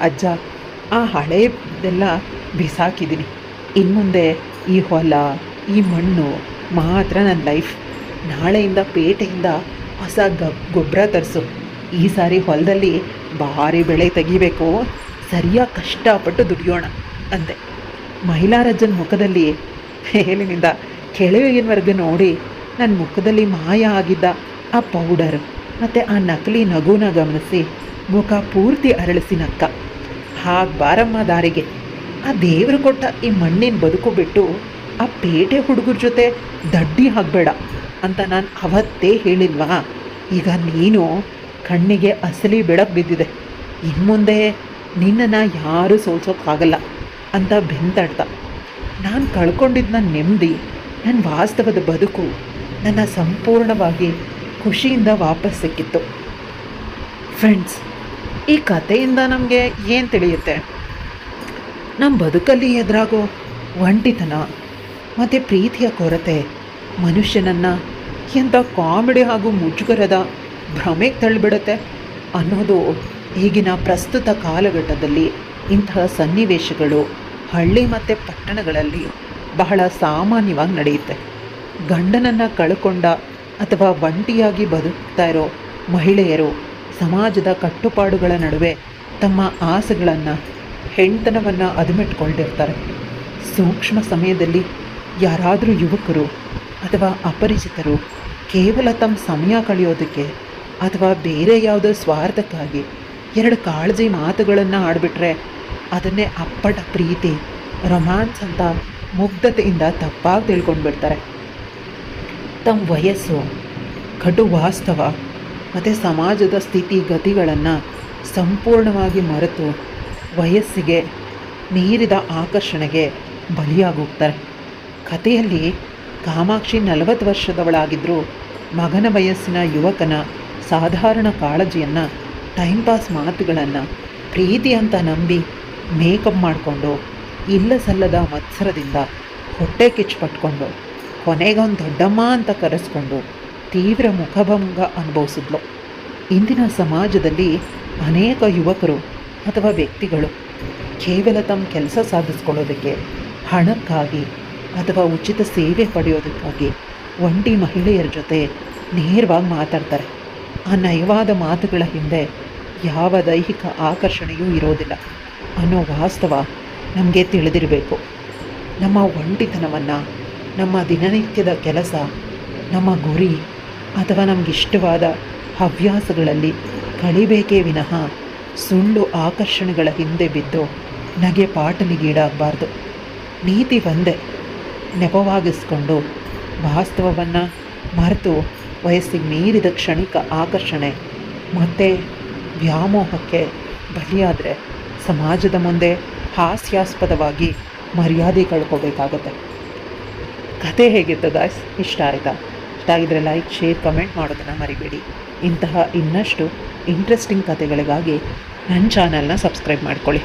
ಅಜ್ಜ, ಆ ಹಳೇದೆಲ್ಲ ಬಿಸಾಕಿದ್ದೀನಿ. ಇನ್ನು ಮುಂದೆ ಈ ಹೊಲ, ಈ ಮಣ್ಣು ಮಾತ್ರ ನನ್ನ ಲೈಫ್. ನಾಳೆಯಿಂದ ಪೇಟೆಯಿಂದ ಹೊಸ ಗೊಬ್ಬರ ತರಿಸು. ಈ ಸಾರಿ ಹೊಲದಲ್ಲಿ ಭಾರಿ ಬೆಳೆ ತೆಗಿಬೇಕು, ಸರಿಯಾಗಿ ಕಷ್ಟಪಟ್ಟು ದುಡಿಯೋಣ ಅಂದೆ. ಮೈಲಾರಜ್ಜನ ಮುಖದಲ್ಲಿ ಮೇಲಿನಿಂದ ಕೆಳಗಿನವರೆಗೆ ನೋಡಿ ನನ್ನ ಮುಖದಲ್ಲಿ ಮಾಯ ಆಗಿದ್ದ ಆ ಪೌಡರ್ ಮತ್ತು ಆ ನಕಲಿ ನಗುನ ಗಮನಿಸಿ ಮುಖ ಪೂರ್ತಿ ಅರಳಿಸಿ ನಕ್ಕ. ಹಾಗೆ ಬಾರಮ್ಮ ದಾರಿಗೆ, ಆ ದೇವರು ಕೊಟ್ಟ ಈ ಮಣ್ಣಿನ ಬದುಕು ಬಿಟ್ಟು ಆ ಪೇಟೆ ಹುಡುಗರ ಜೊತೆ ದಡ್ಡಿ ಆಗಬೇಡ ಅಂತ ನಾನು ಅವತ್ತೇ ಹೇಳಿಲ್ವಾ? ಈಗ ನೀನು ಕಣ್ಣಿಗೆ ಅಸಲಿ ಬೆಳಕು ಬಿದ್ದಿದೆ, ಇನ್ನು ಮುಂದೆ ನಿನ್ನನ್ನು ಯಾರೂ ಸೋಲ್ಸೋಕ್ಕಾಗಲ್ಲ ಅಂತ ಬೆಂತಾಡ್ತ. ನಾನು ಕಳ್ಕೊಂಡಿದ್ದ ನನ್ನ ನೆಮ್ಮದಿ, ನನ್ನ ವಾಸ್ತವದ ಬದುಕು ನನ್ನ ಸಂಪೂರ್ಣವಾಗಿ ಖುಷಿಯಿಂದ ವಾಪಸ್ ಸಿಕ್ಕಿತ್ತು. ಫ್ರೆಂಡ್ಸ್, ಈ ಕಥೆಯಿಂದ ನಮಗೆ ಏನು ತಿಳಿಯುತ್ತೆ? ನಮ್ಮ ಬದುಕಲ್ಲಿ ಎದುರಾಗೋ ಒಂಟಿತನ ಮತ್ತು ಪ್ರೀತಿಯ ಕೊರತೆ ಮನುಷ್ಯನನ್ನು ಎಂಥ ಕಾಮಿಡಿ ಹಾಗೂ ಮುಜುಗರದ ಭ್ರಮೆಗೆ ತಳ್ಳಿಬಿಡುತ್ತೆ ಅನ್ನೋದು ಈಗಿನ ಪ್ರಸ್ತುತ ಕಾಲಘಟ್ಟದಲ್ಲಿ ಇಂತಹ ಸನ್ನಿವೇಶಗಳು ಹಳ್ಳಿ ಮತ್ತು ಪಟ್ಟಣಗಳಲ್ಲಿ ಬಹಳ ಸಾಮಾನ್ಯವಾಗಿ ನಡೆಯುತ್ತೆ. ಗಂಡನನ್ನು ಕಳ್ಕೊಂಡ ಅಥವಾ ಒಂಟಿಯಾಗಿ ಬದುಕ್ತಾ ಇರೋ ಮಹಿಳೆಯರು ಸಮಾಜದ ಕಟ್ಟುಪಾಡುಗಳ ನಡುವೆ ತಮ್ಮ ಆಸೆಗಳನ್ನು, ಹೆಣ್ತನವನ್ನು ಅದುಮಿಟ್ಕೊಂಡಿರ್ತಾರೆ. ಸೂಕ್ಷ್ಮ ಸಮಯದಲ್ಲಿ ಯಾರಾದರೂ ಯುವಕರು ಅಥವಾ ಅಪರಿಚಿತರು ಕೇವಲ ತಮ್ಮ ಸಮಯ ಕಳೆಯೋದಕ್ಕೆ ಅಥವಾ ಬೇರೆ ಯಾವುದೋ ಸ್ವಾರ್ಥಕ್ಕಾಗಿ ಎರಡು ಕಾಳಜಿ ಮಾತುಗಳನ್ನು ಆಡಿಬಿಟ್ರೆ ಅದನ್ನೇ ಅಪ್ಪಟ ಪ್ರೀತಿ, ರೊಮ್ಯಾನ್ಸ್ ಅಂತ ಮುಗ್ಧತೆಯಿಂದ ತಪ್ಪಾಗಿ ತಿಳ್ಕೊಂಡು ಬಿಡ್ತಾರೆ. ತಮ್ಮ ವಯಸ್ಸು, ಕಟು ವಾಸ್ತವ ಮತ್ತು ಸಮಾಜದ ಸ್ಥಿತಿಗತಿಗಳನ್ನು ಸಂಪೂರ್ಣವಾಗಿ ಮರೆತು ವಯಸ್ಸಿಗೆ ಮೀರಿದ ಆಕರ್ಷಣೆಗೆ ಬಲಿಯಾಗೋಗ್ತಾರೆ. ಕಥೆಯಲ್ಲಿ ಕಾಮಾಕ್ಷಿ 40 ವರ್ಷದವಳಾಗಿದ್ದರೂ ಮಗನ ವಯಸ್ಸಿನ ಯುವಕನ ಸಾಧಾರಣ ಕಾಳಜಿಯನ್ನು, ಟೈಮ್ ಪಾಸ್ ಮಾತುಗಳನ್ನು ಪ್ರೀತಿ ಅಂತ ನಂಬಿ ಮೇಕಪ್ ಮಾಡಿಕೊಂಡು ಇಲ್ಲ ಸಲ್ಲದ ಮತ್ಸರದಿಂದ ಹೊಟ್ಟೆ ಕಿಚ್ಚುಪಟ್ಕೊಂಡು ಕೊನೆಗೊಂದು ದೊಡ್ಡಮ್ಮ ಅಂತ ಕರೆಸ್ಕೊಂಡು ತೀವ್ರ ಮುಖಭಂಗ ಅನುಭವಿಸಿದ್ಲು. ಇಂದಿನ ಸಮಾಜದಲ್ಲಿ ಅನೇಕ ಯುವಕರು ಅಥವಾ ವ್ಯಕ್ತಿಗಳು ಕೇವಲ ತಮ್ಮ ಕೆಲಸ ಸಾಧಿಸ್ಕೊಳ್ಳೋದಕ್ಕೆ, ಹಣಕ್ಕಾಗಿ ಅಥವಾ ಉಚಿತ ಸೇವೆ ಪಡೆಯೋದಕ್ಕಾಗಿ ಒಂಟಿ ಮಹಿಳೆಯರ ಜೊತೆ ನೇರವಾಗಿ ಮಾತಾಡ್ತಾರೆ. ಆ ನಯವಾದ ಮಾತುಗಳ ಹಿಂದೆ ಯಾವ ದೈಹಿಕ ಆಕರ್ಷಣೆಯೂ ಇರೋದಿಲ್ಲ ಅನ್ನೋ ವಾಸ್ತವ ನಮಗೆ ತಿಳಿದಿರಬೇಕು. ನಮ್ಮ ಒಂಟಿತನವನ್ನು ನಮ್ಮ ದಿನನಿತ್ಯದ ಕೆಲಸ, ನಮ್ಮ ಗುರಿ ಅಥವಾ ನಮಗಿಷ್ಟವಾದ ಹವ್ಯಾಸಗಳಲ್ಲಿ ಕಳಿಬೇಕೇ ವಿನಃ ಸುಳ್ಳು ಆಕರ್ಷಣೆಗಳ ಹಿಂದೆ ಬಿದ್ದು ನಗೆ ಪಾಟಲಿಗೀಡಾಗಬಾರ್ದು. ನೀತಿ ಒಂದೇ, ನೆಪವಾಗಿಸ್ಕೊಂಡು ವಾಸ್ತವವನ್ನು ಮರೆತು ವಯಸ್ಸಿಗೆ ಮೀರಿದ ಕ್ಷಣಿಕ ಆಕರ್ಷಣೆ ಮತ್ತು ವ್ಯಾಮೋಹಕ್ಕೆ ಬಲಿಯಾದರೆ ಸಮಾಜದ ಮುಂದೆ ಹಾಸ್ಯಾಸ್ಪದವಾಗಿ ಮರ್ಯಾದೆ ಕಳ್ಕೋಬೇಕಾಗತ್ತೆ. ಕತೆ ಹೇಗಿತ್ತು ಗಾಯ್ಸ್? ಇಷ್ಟ ಆಯಿತಾ? ಇಷ್ಟ ಆಗಿದ್ರೆ ಲೈಕ್, ಶೇರ್, ಕಮೆಂಟ್ ಮಾಡೋದನ್ನು ಮರಿಬೇಡಿ. ಇಂತಹ ಇನ್ನಷ್ಟು ಇಂಟ್ರೆಸ್ಟಿಂಗ್ ಕತೆಗಳಿಗಾಗಿ ನನ್ನ ಚಾನಲ್ನ ಸಬ್ಸ್ಕ್ರೈಬ್ ಮಾಡ್ಕೊಳ್ಳಿ.